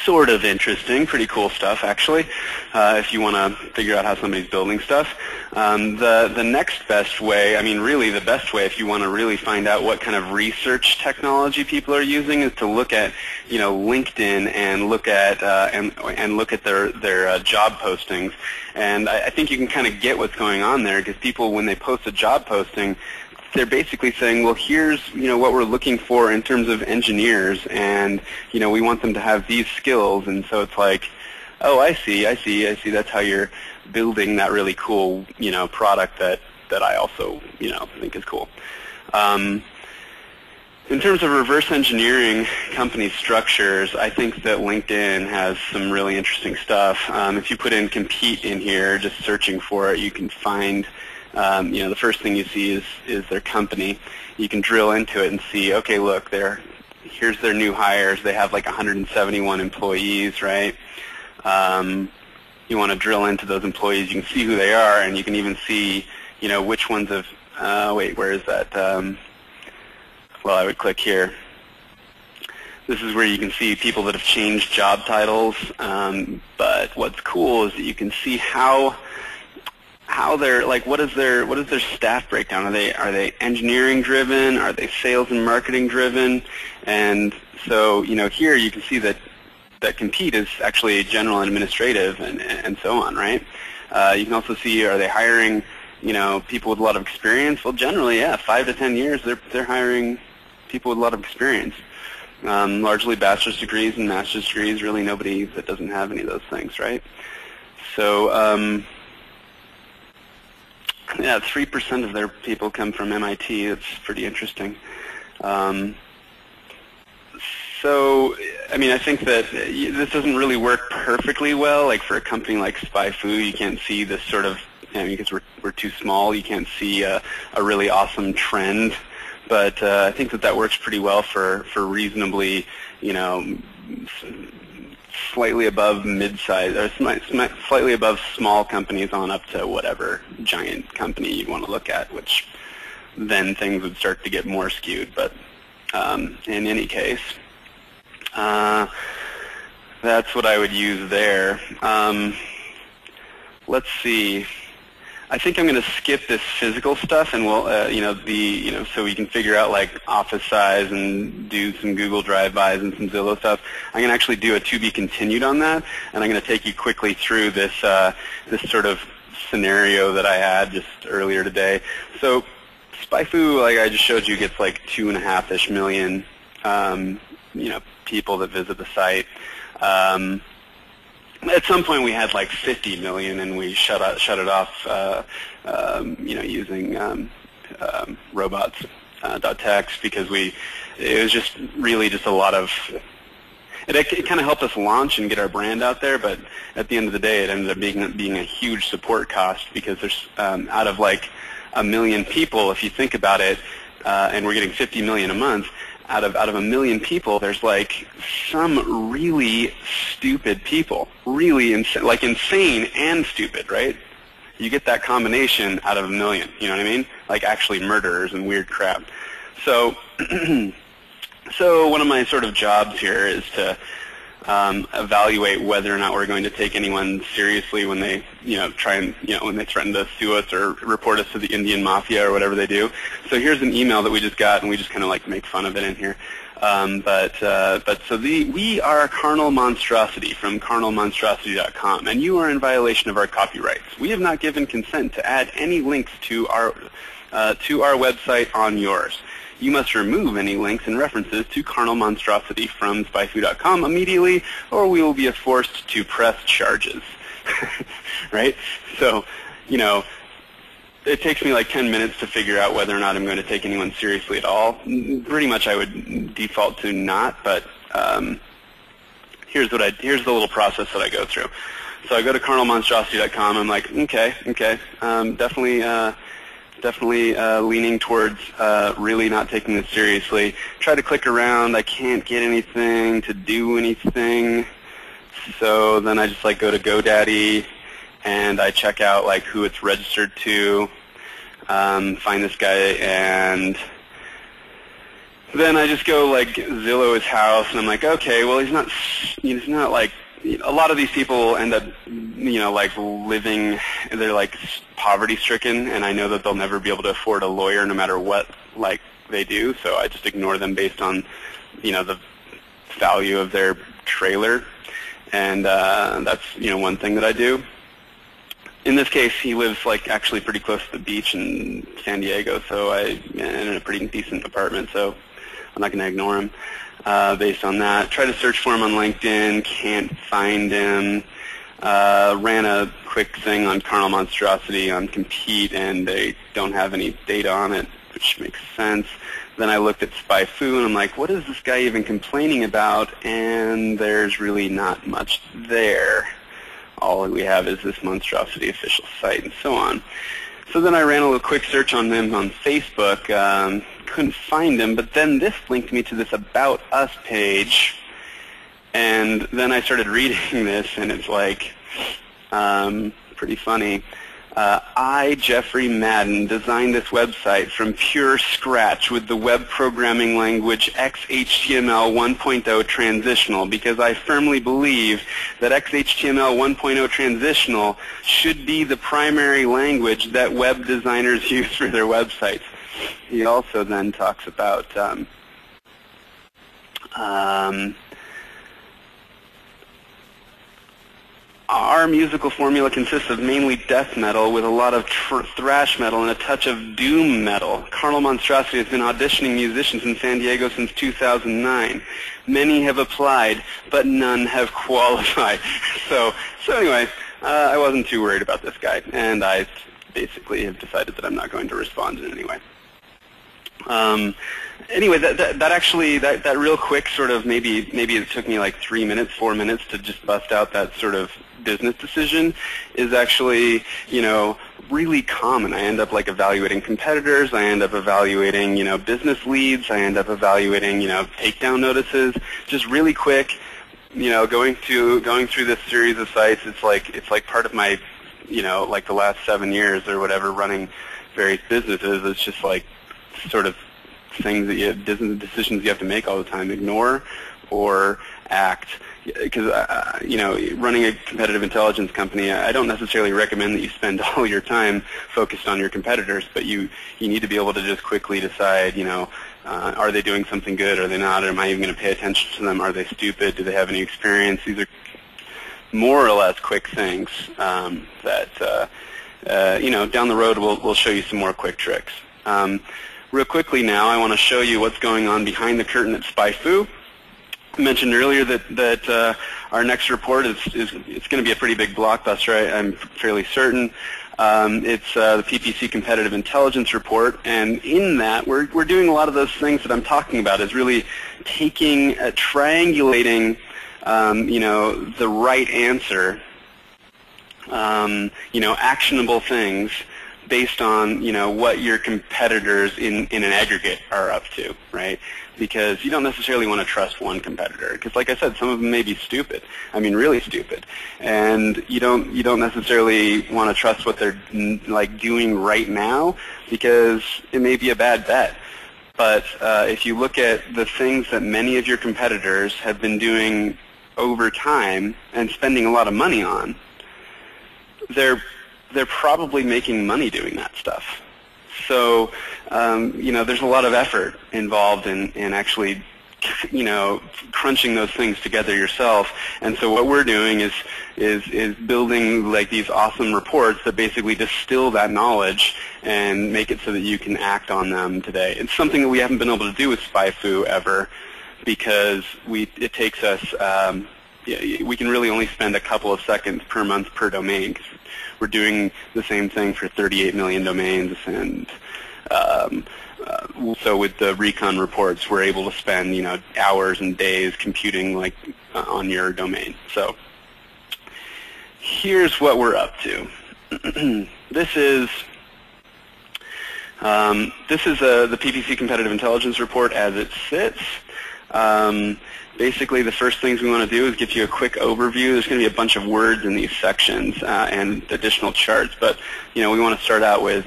Sort of interesting, pretty cool stuff actually, if you want to figure out how somebody's building stuff. The next best way, I mean really the best way if you want to really find out what kind of research technology people are using is to look at, you know, LinkedIn and look at and look at their job postings. And I think you can kind of get what's going on there, because people, when they post a job posting, they're basically saying, well, here's, you know, what we're looking for in terms of engineers, and, you know, we want them to have these skills. And so it's like, oh, I see. That's how you're building that really cool, you know, product that I also, you know, think is cool. In terms of reverse engineering company structures, I think that LinkedIn has some really interesting stuff. If you put in compete in here, just searching for it, you can find, you know, the first thing you see is their company. You can drill into it and see, okay, look, here's their new hires. They have like 171 employees, right? You want to drill into those employees. You can see who they are, and you can even see, you know, which ones have, wait, where is that? Well, I would click here. This is where you can see people that have changed job titles, but what's cool is that you can see how they're, like, what is their staff breakdown? Are they engineering driven? Are they sales and marketing driven? And so, you know, here you can see that compete is actually general and administrative and so on, right? You can also see, are they hiring, you know, people with a lot of experience? Well, generally, yeah, 5 to 10 years, they're hiring people with a lot of experience. Largely bachelor's degrees and master's degrees, really nobody that doesn't have any of those things, right? So, yeah, 3% of their people come from MIT. That's pretty interesting. So, I mean, I think that this doesn't really work perfectly well. Like for a company like SpyFu, you can't see this sort of, I mean, because we're too small, you can't see a really awesome trend. But I think that works pretty well for reasonably, you know, slightly above mid-size, or slightly above small companies on up to whatever giant company you'd want to look at, which then things would start to get more skewed. But in any case, that's what I would use there. Let's see. I think I'm going to skip this physical stuff, and we'll, so we can figure out like office size and do some Google drive-bys and some Zillow stuff. I'm going to actually do a to be continued on that, and I'm going to take you quickly through this this sort of scenario that I had just earlier today. So SpyFu, like I just showed you, gets like 2.5-ish million, people that visit the site. At some point, we had like 50 million, and we shut it off, using robots.txt because it was just really just a lot of. It kind of helped us launch and get our brand out there, but at the end of the day, it ended up being a huge support cost because there's out of like 1 million people, if you think about it, and we're getting 50 million a month. Out of 1 million people, there's like some really stupid people, really insane and stupid, right? You get that combination out of 1 million, you know what I mean? Like actually murderers and weird crap. So, so one of my sort of jobs here is to evaluate whether or not we're going to take anyone seriously when they, when they threaten to sue us or report us to the Indian Mafia or whatever they do. So here's an email that we just got, and we just kind of like make fun of it in here. We are Carnal Monstrosity from carnalmonstrosity.com, and you are in violation of our copyrights. We have not given consent to add any links to our website on yours. You must remove any links and references to Carnal Monstrosity from SpyFu.com immediately, or we will be forced to press charges. Right? So, it takes me like 10 minutes to figure out whether or not I'm going to take anyone seriously at all. Pretty much I would default to not, but here's the little process that I go through. So I go to carnalmonstrosity.com. I'm like, okay, definitely leaning towards really not taking this seriously. Try to click around. I can't get anything to do anything. So then I just like go to GoDaddy and I check out like who it's registered to. Find this guy and then I just go like Zillow his house, and I'm like, okay, well he's not like, a lot of these people end up, like living, they're like poverty stricken, and I know that they'll never be able to afford a lawyer no matter what like they do, so I just ignore them based on, the value of their trailer, and that's, one thing that I do. In this case, he lives like actually pretty close to the beach in San Diego, so in a pretty decent apartment, so I'm not going to ignore him based on that. Try to search for him on LinkedIn, can't find him. Ran a quick thing on Carnal Monstrosity on Compete, and they don't have any data on it, which makes sense. Then I looked at SpyFu, and I'm like, what is this guy even complaining about? And there's really not much there. All we have is this Monstrosity official site and so on. So then I ran a little quick search on him on Facebook. Couldn't find him, but then this linked me to this About Us page. And then I started reading this, and it's like pretty funny. I, Jeffrey Madden, designed this website from pure scratch with the web programming language XHTML 1.0 transitional because I firmly believe that XHTML 1.0 transitional should be the primary language that web designers use for their websites. He also then talks about our musical formula consists of mainly death metal with a lot of thrash metal and a touch of doom metal. Carnal Monstrosity has been auditioning musicians in San Diego since 2009. Many have applied, but none have qualified. So anyway, I wasn't too worried about this guy, and I basically have decided that I'm not going to respond in any way. Anyway, that real quick sort of maybe it took me like 3 minutes, 4 minutes to just bust out that sort of business decision is actually, really common. I end up like evaluating competitors. I end up evaluating, business leads. I end up evaluating, takedown notices. Just really quick, going through this series of sites. It's like part of my, like the last 7 years or whatever running various businesses. It's just like sort of things that business decisions you have to make all the time. Ignore or act. Because, running a competitive intelligence company, I don't necessarily recommend that you spend all your time focused on your competitors, but you need to be able to just quickly decide, are they doing something good? Are they not? Or am I even going to pay attention to them? Are they stupid? Do they have any experience? These are more or less quick things that, down the road we'll show you some more quick tricks. Real quickly now, I want to show you what's going on behind the curtain at SpyFu. I mentioned earlier that our next report it's going to be a pretty big blockbuster. I'm fairly certain. It's the PPC Competitive Intelligence Report, and in that we're doing a lot of those things that I'm talking about. Is really taking triangulating the right answer, actionable things based on what your competitors in an aggregate are up to, right? Because you don't necessarily want to trust one competitor, because like I said, some of them may be stupid. I mean, really stupid, and you don't necessarily want to trust what they're like doing right now, because it may be a bad bet. But if you look at the things that many of your competitors have been doing over time and spending a lot of money on, they're probably making money doing that stuff. So, there's a lot of effort involved in actually, crunching those things together yourself. And so what we're doing is building like these awesome reports that basically distill that knowledge and make it so that you can act on them today. It's something that we haven't been able to do with SpyFu ever, because it takes us, we can really only spend a couple of seconds per month per domain. We're doing the same thing for 38 million domains, and so with the recon reports, we're able to spend hours and days computing like on your domain. So here's what we're up to. This is the PPC Competitive Intelligence Report as it sits. Basically, the first things we want to do is give you a quick overview. There's going to be a bunch of words in these sections and additional charts, but we want to start out with,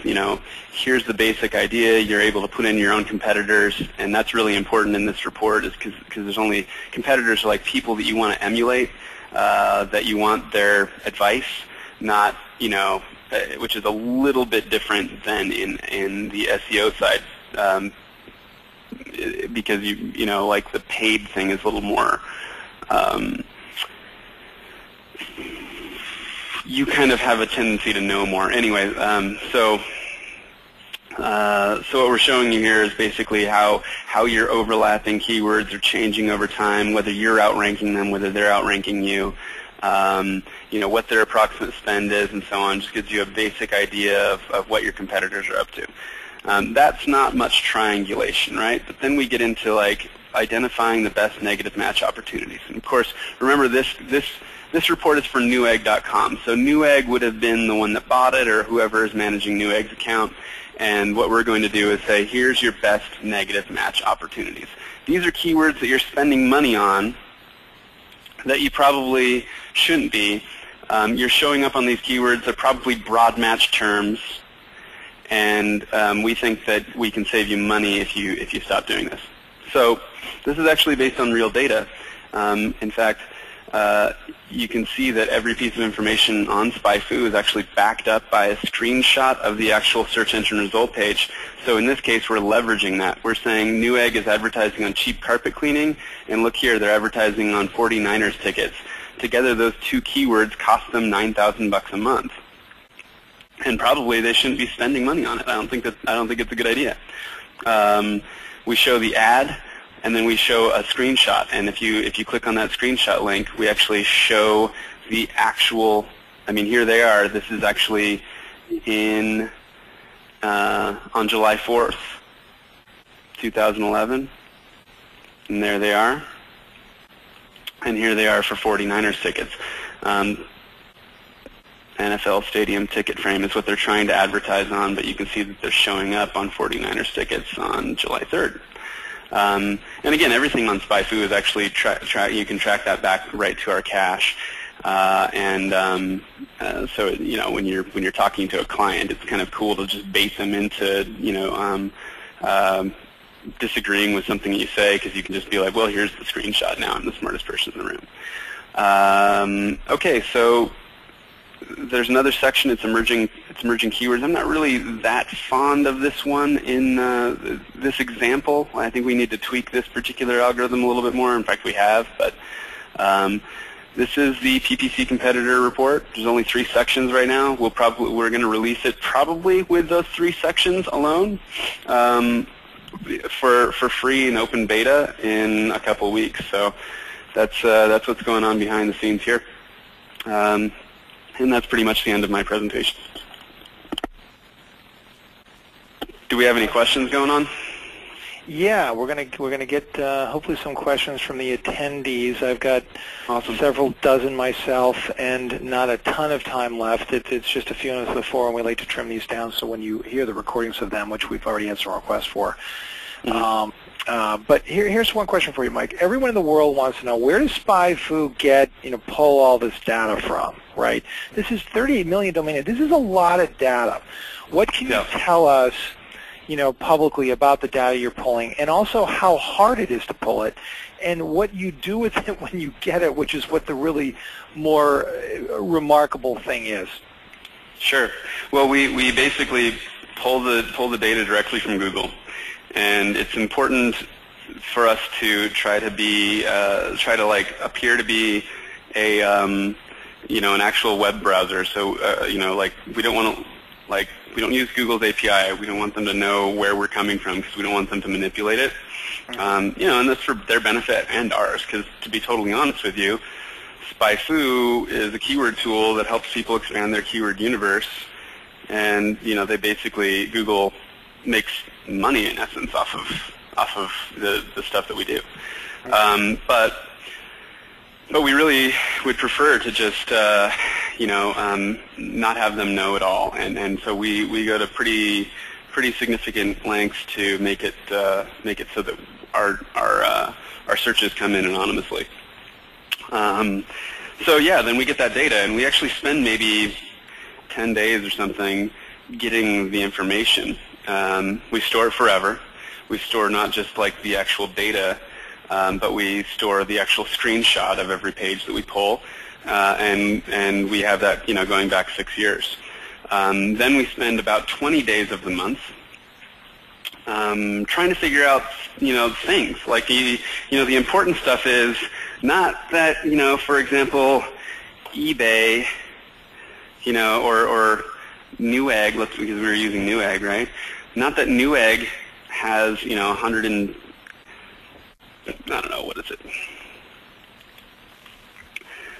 here's the basic idea. You're able to put in your own competitors, and that's really important in this report, is because there's only competitors are like people that you want to emulate, that you want their advice, not which is a little bit different than in the SEO side. Because like the paid thing is a little more, you kind of have a tendency to know more. Anyway, so what we're showing you here is basically how your overlapping keywords are changing over time, whether you're outranking them, whether they're outranking you, what their approximate spend is, and so on. Just gives you a basic idea of what your competitors are up to. That's not much triangulation, right? But then we get into like identifying the best negative match opportunities. And of course, remember this report is for Newegg.com. So Newegg would have been the one that bought it, or whoever is managing Newegg's account. And what we're going to do is say, here's your best negative match opportunities. These are keywords that you're spending money on that you probably shouldn't be. You're showing up on these keywords. They're probably broad match terms. And we think that we can save you money if you stop doing this. So this is actually based on real data. In fact, you can see that every piece of information on SpyFu is actually backed up by a screenshot of the actual search engine result page. So in this case, we're leveraging that. We're saying Newegg is advertising on cheap carpet cleaning, and look here, they're advertising on 49ers tickets. Together, those two keywords cost them $9,000 a month. And probably they shouldn't be spending money on it. I don't think it's a good idea. We show the ad, and then we show a screenshot. And if you click on that screenshot link, we actually show the actual. I mean, here they are. This is actually on July 4th, 2011, and there they are. And here they are for 49ers tickets. NFL Stadium ticket frame is what they're trying to advertise on, but you can see that they're showing up on 49ers tickets on July 3rd. And again, everything on SpyFu is actually you can track that back right to our cache. So when you're talking to a client, it's kind of cool to just bait them into disagreeing with something you say, because you can just be like, well, here's the screenshot now. I'm the smartest person in the room. Okay, so there's another section. It's emerging keywords. I'm not really that fond of this one in this example. I think we need to tweak this particular algorithm a little bit more. In fact, we have. But this is the PPC competitor report. There's only 3 sections right now. We're going to release it probably with those 3 sections alone for free and open beta in a couple weeks. So that's what's going on behind the scenes here. And that's pretty much the end of my presentation. Do we have any questions going on? Yeah, we're gonna get hopefully some questions from the attendees. I've got several dozen myself, and not a ton of time left. It's just a few minutes before, and we like to trim these down so when you hear the recordings of them, which we've already had some requests for. But here's one question for you, Mike. Everyone in the world wants to know, where does SpyFu get, pull all this data from, right? This is 38 million domain names. This is a lot of data. What can you tell us, publicly about the data you're pulling, and also how hard it is to pull it, and what you do with it when you get it, which is what the really more remarkable thing is? Sure. Well, we basically pull the data directly from Google. And it's important for us to try to appear to be a an actual web browser. So we don't use Google's API. We don't want them to know where we're coming from, because we don't want them to manipulate it. And that's for their benefit and ours. Because to be totally honest with you, SpyFu is a keyword tool that helps people expand their keyword universe. And they basically, Google makes money in essence off of the stuff that we do. But we really would prefer to just not have them know at all, and so we go to pretty significant lengths to make it so that our our searches come in anonymously. So yeah, then we get that data, and we actually spend maybe 10 days or something getting the information. We store it forever. We store not just like the actual data, but we store the actual screenshot of every page that we pull, and we have that, going back 6 years. Then we spend about 20 days of the month trying to figure out, things like the important stuff is not that, for example, eBay, or Newegg, because we were using Newegg, right? Not that Newegg has, 100 and, I don't know, what is it?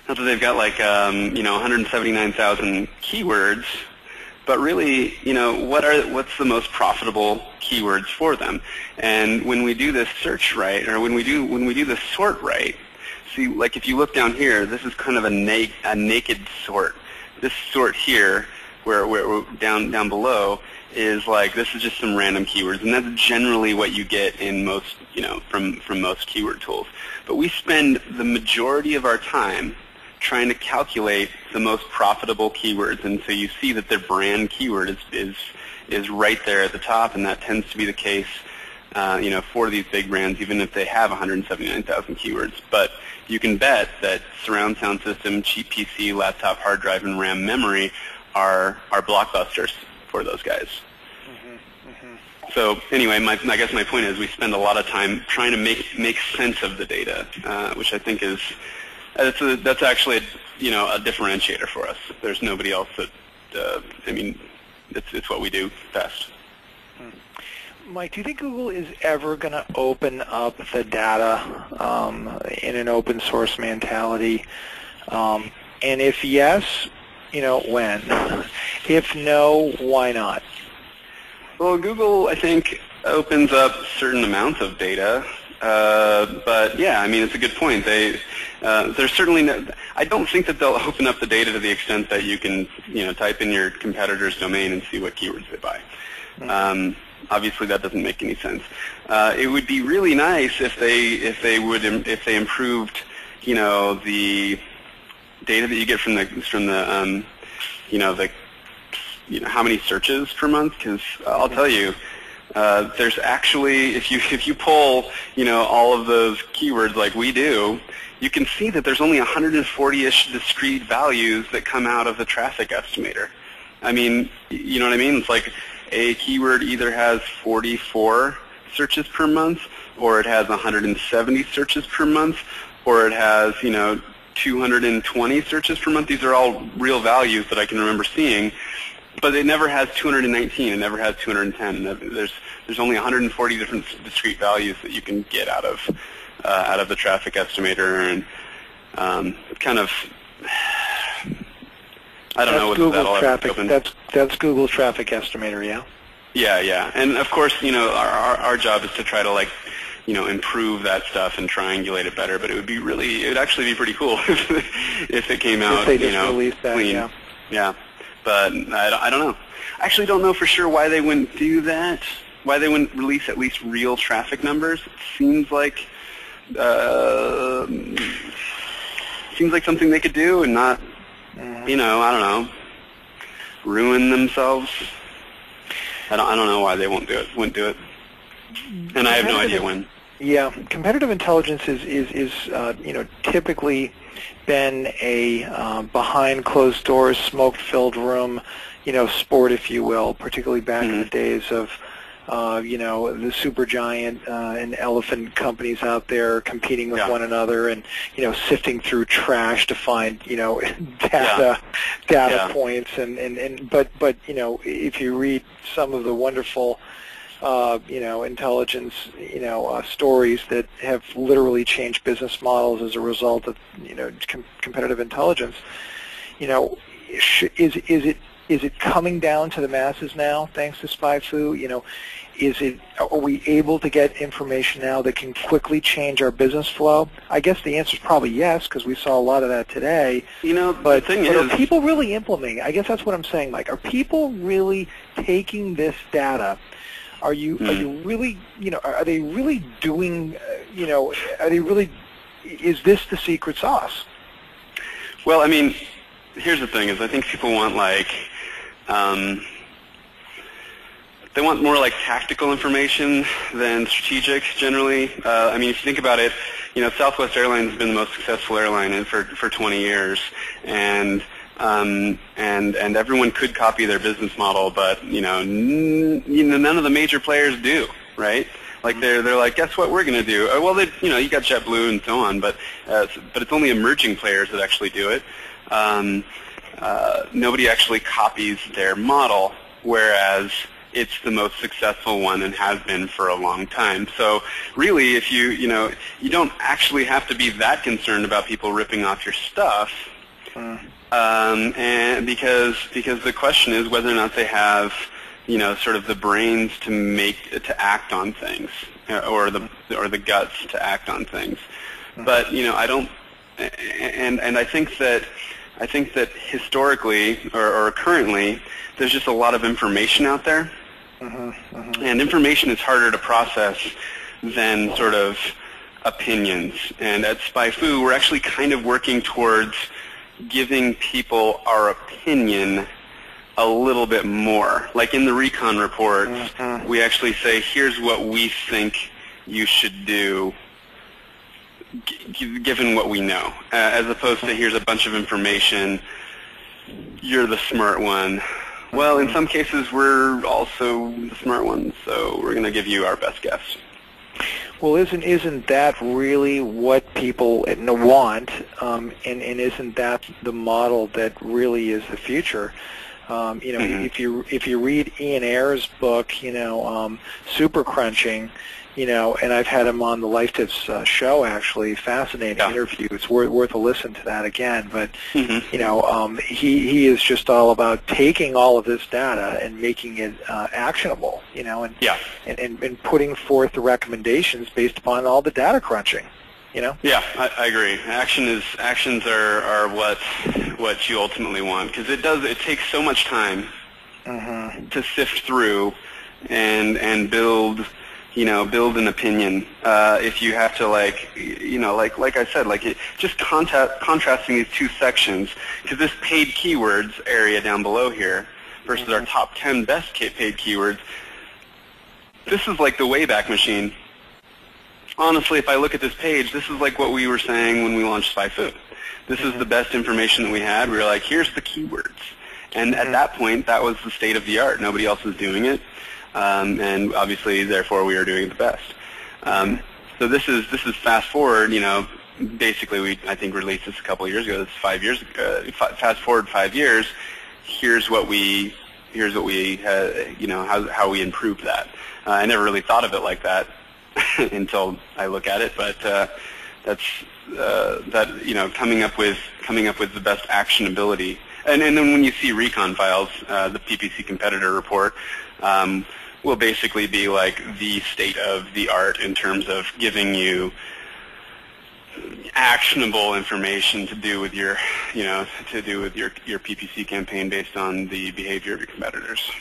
Not that they've got like, 179,000 keywords, but really, what's the most profitable keywords for them? And when we do this search right, or when we do this sort right, see, like if you look down here, this is kind of a naked sort. This sort here, where down below, is like, this is just some random keywords, and that's generally what you get in most, from most keyword tools. But we spend the majority of our time trying to calculate the most profitable keywords, and so you see that their brand keyword is right there at the top, and that tends to be the case, for these big brands, even if they have 179,000 keywords. But you can bet that surround sound system, cheap PC, laptop, hard drive, and RAM memory are blockbusters for those guys. So anyway, I guess my point is we spend a lot of time trying to make sense of the data, which I think is that's actually a differentiator for us. There's nobody else that it's what we do best. Mike, do you think Google is ever going to open up the data in an open source mentality? And if yes, when? If no, why not? Well, Google, I think, opens up certain amounts of data, but yeah, it's a good point. There's certainly no, I don't think that they'll open up the data to the extent that you can, type in your competitor's domain and see what keywords they buy. Obviously, that doesn't make any sense. It would be really nice if they improved, the data that you get from the how many searches per month. Because I'll tell you, there's actually, if you pull, all of those keywords like we do, you can see that there's only 140-ish discrete values that come out of the traffic estimator. You know what I mean? It's like a keyword either has 44 searches per month, or it has 170 searches per month, or it has, 220 searches per month. These are all real values that I can remember seeing, but it never has 219. It never has 210. There's only 140 different discrete values that you can get out of the traffic estimator, and kind of, I don't know what that'll ever open. That's Google's traffic estimator, yeah? Yeah. And of course, our job is to try to improve that stuff and triangulate it better. But it would actually be pretty cool if it came out, if they just released that, clean. Yeah. But I don't know. I actually don't know for sure why they wouldn't do that. Why they wouldn't release at least real traffic numbers. It seems like something they could do and not. I don't know, ruin themselves. I don't know why they wouldn't do it. And I have no idea when. Yeah, competitive intelligence is typically been a behind closed doors, smoke-filled room, sport, if you will, particularly back in the days of the super giant and elephant companies out there competing with one another, and sifting through trash to find data points, but if you read some of the wonderful intelligence stories that have literally changed business models as a result of competitive intelligence, is it coming down to the masses now, thanks to SpyFu? Are we able to get information now that can quickly change our business flow? I guess the answer is probably yes, because we saw a lot of that today. But are people really implementing? I guess that's what I'm saying, Mike. Are people really taking this data? Are you really, are they really doing, are they really? Is this the secret sauce? Well, I mean, here's the thing: is I think people want they want more like tactical information than strategic. Generally, I mean, if you think about it, Southwest Airlines has been the most successful airline for 20 years, and everyone could copy their business model, but none of the major players do, right? Like they're like, guess what we're going to do? Well, you got JetBlue and so on, but it's only emerging players that actually do it. Nobody actually copies their model, whereas it's the most successful one and has been for a long time. So really, if you don't actually have to be that concerned about people ripping off your stuff, and because the question is whether or not they have sort of the brains to act on things, or the guts to act on things. But I don't, and I think that historically or currently there's just a lot of information out there, and information is harder to process than sort of opinions. And at SpyFu, we're actually kind of working towards giving people our opinion a little bit more. Like in the recon reports, we actually say, here's what we think you should do given what we know, as opposed to here's a bunch of information, you're the smart one. Well, in some cases, we're also the smart ones, so we're going to give you our best guess. Well, isn't that really what people want, and isn't that the model that really is the future? If you read Ian Ayer's book, Super Crunching, and I've had him on the Life Tips show, actually, fascinating interview. It's worth a listen to that again. But he is just all about taking all of this data and making it actionable, and putting forth the recommendations based upon all the data crunching. Yeah, I agree. Actions are what you ultimately want, because it takes so much time to sift through and build an opinion. If you have to like I said, just contrasting these two sections, because this paid keywords area down below here versus our top 10 best paid keywords, this is like the Wayback Machine. Honestly, if I look at this page, this is like what we were saying when we launched SpyFu. This is the best information that we had. We were like, here's the keywords. And at that point, that was the state of the art. Nobody else was doing it. And obviously, therefore, we are doing the best. So this is fast forward. Basically, we I think released this a couple of years ago. This is 5 years ago. Fast forward 5 years. Here's what we how we improved that. I never really thought of it like that until I look at it. But that's coming up with the best actionability. And then when you see recon files, the PPC competitor report will basically be like the state of the art in terms of giving you actionable information to do with your PPC campaign based on the behavior of your competitors.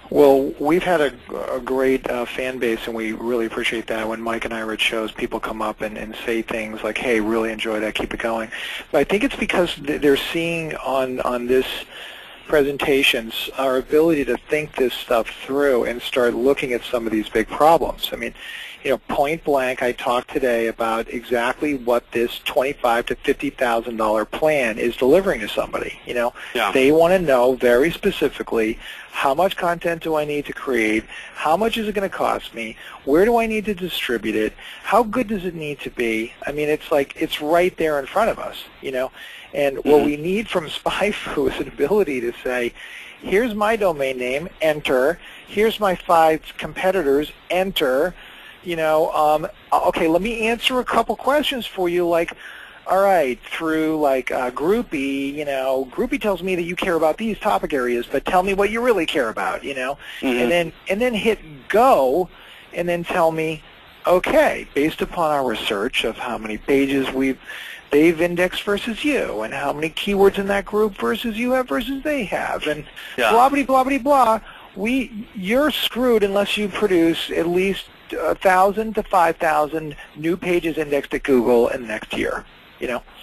Well, we've had a great fan base, and we really appreciate that. When Mike and I are at shows, people come up and say things like, hey, really enjoy that, keep it going. But I think it's because they're seeing on this presentations our ability to think this stuff through and start looking at some of these big problems. I mean, point blank, I talked today about exactly what this $25,000 to $50,000 plan is delivering to somebody. They want to know very specifically, how much content do I need to create? How much is it going to cost me? Where do I need to distribute it? How good does it need to be? I mean, it's like it's right there in front of us, And what we need from SpyFu is an ability to say, here's my domain name, enter. Here's my 5 competitors, enter. Okay, let me answer a couple questions for you, like, all right, through Groupie, Groupie tells me that you care about these topic areas, but tell me what you really care about, and then hit go, and then tell me, okay, based upon our research of how many pages they've indexed versus you, and how many keywords in that group versus you have versus they have, and blah, blah, blah, blah, blah. you're screwed unless you produce at least 1,000 to 5,000 new pages indexed at Google in the next year.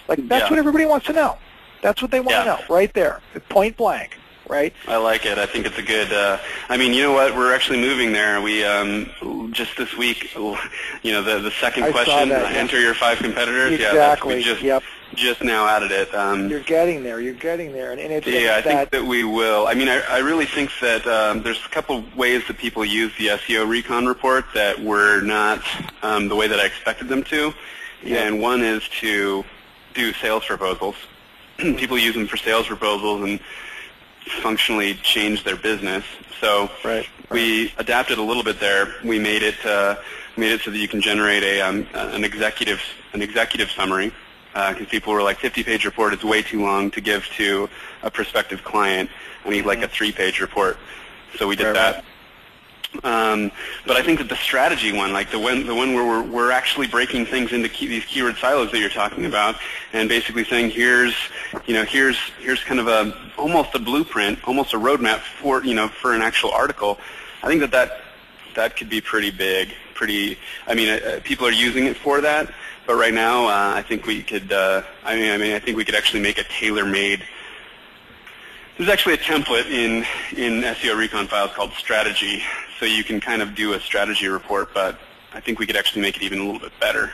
Like that's what everybody wants to know. That's what they want to know, right there, point blank, right? I like it. I think it's a good. I mean, you know what? We're actually moving there. We just this week, the second question, enter your 5 competitors. Exactly. Yeah, just now added it. You're getting there. You're getting there, and it's I think that we will. I mean, I really think that there's a couple of ways that people use the SEO Recon report that were not the way that I expected them to, and one is to do sales proposals. People use them for sales proposals and functionally change their business. So we adapted a little bit there. We made it so that you can generate an executive summary. Because people were like, 50-page report is way too long to give to a prospective client. I need like a 3-page report. So we did that. But I think that the strategy one, like the one where we're actually breaking things into these keyword silos that you're talking about, and basically saying here's kind of almost a blueprint, almost a roadmap for an actual article. I think that could be pretty big. I mean, people are using it for that. But right now, I think we could. I think we could actually make a tailor-made. There's actually a template in SEO Recon files called strategy, so you can kind of do a strategy report. But I think we could actually make it even a little bit better,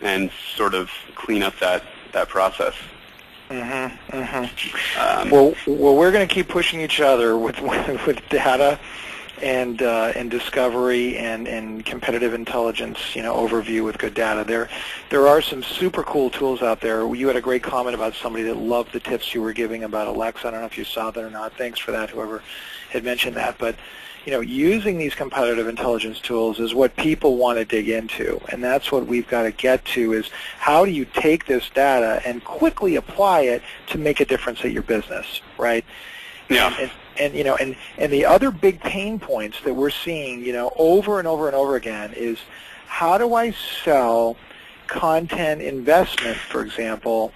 and sort of clean up that process. Well, we're going to keep pushing each other with data and discovery and competitive intelligence, overview with good data. There are some super cool tools out there. You had a great comment about somebody that loved the tips you were giving about Alexa. I don't know if you saw that or not. Thanks for that, whoever had mentioned that. But using these competitive intelligence tools is what people want to dig into, and that's what we've got to get to, is how do you take this data and quickly apply it to make a difference at your business, right? Yeah. And the other big pain points that we're seeing, over and over and over again is, how do I sell content investment, for example,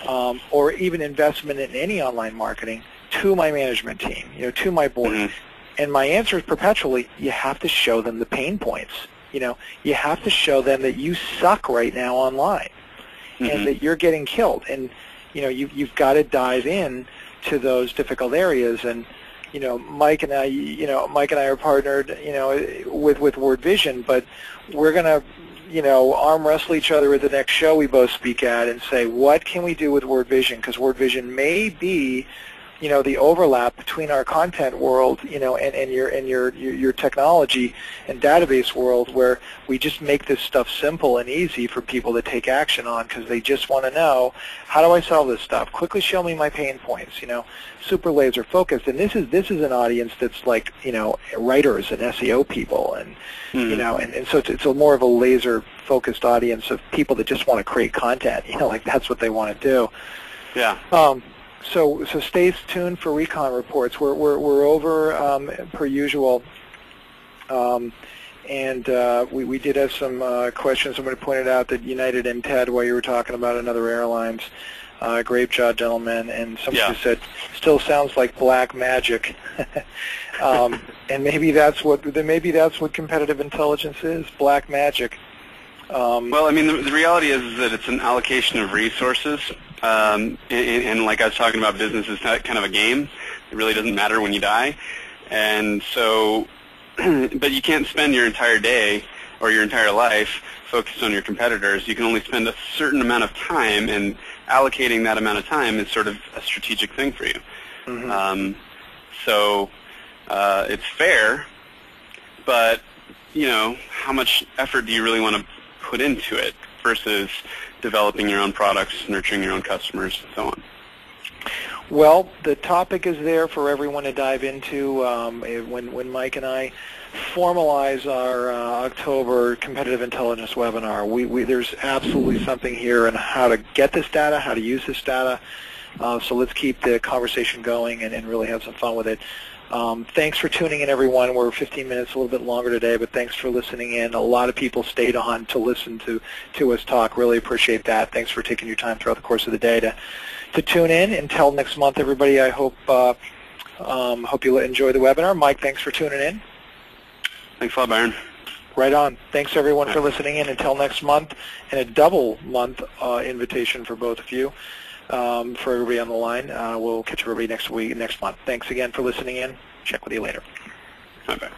or even investment in any online marketing to my management team, to my board? And my answer is perpetually, you have to show them the pain points. You have to show them that you suck right now online, and that you're getting killed. And you've got to dive in to those difficult areas. And Mike and I are partnered, with Word Vision, but we're going to, arm wrestle each other at the next show we both speak at and say, what can we do with Word Vision? Because Word Vision may be, the overlap between our content world, and your technology and database world, where we just make this stuff simple and easy for people to take action on, because they just want to know, how do I solve this stuff? Quickly show me my pain points. Super laser focused. And this is an audience that's like, writers and SEO people, and and so it's a more of a laser focused audience of people that just want to create content. Like that's what they want to do. Yeah. So stay tuned for Recon reports. We're over per usual, and we did have some questions. Somebody pointed out that United and Ted, while you were talking about another airlines, great job, gentlemen. And somebody said, still sounds like black magic, and maybe that's what competitive intelligence is, black magic. Well, I mean, the reality is that it's an allocation of resources. And like I was talking about, business is kind of a game. It really doesn't matter when you die. And so, but you can't spend your entire day or your entire life focused on your competitors. You can only spend a certain amount of time, and allocating that amount of time is sort of a strategic thing for you. So it's fair, but, how much effort do you really want to put into it versus developing your own products, nurturing your own customers, and so on? Well, the topic is there for everyone to dive into. When Mike and I formalize our October competitive intelligence webinar, there's absolutely something here on how to get this data, how to use this data. So let's keep the conversation going and really have some fun with it. Thanks for tuning in, everyone. We're 15 minutes, a little bit longer today, but thanks for listening in. A lot of people stayed on to listen to us talk. Really appreciate that. Thanks for taking your time throughout the course of the day to tune in. Until next month, everybody, I hope Hope you enjoy the webinar. Mike, thanks for tuning in. Thanks a lot, Byron. Right on. Thanks, everyone, for listening in. Until next month, and a double-month invitation for both of you, for everybody on the line. We'll catch everybody next month. Thanks again for listening in. Check with you later. Bye-bye.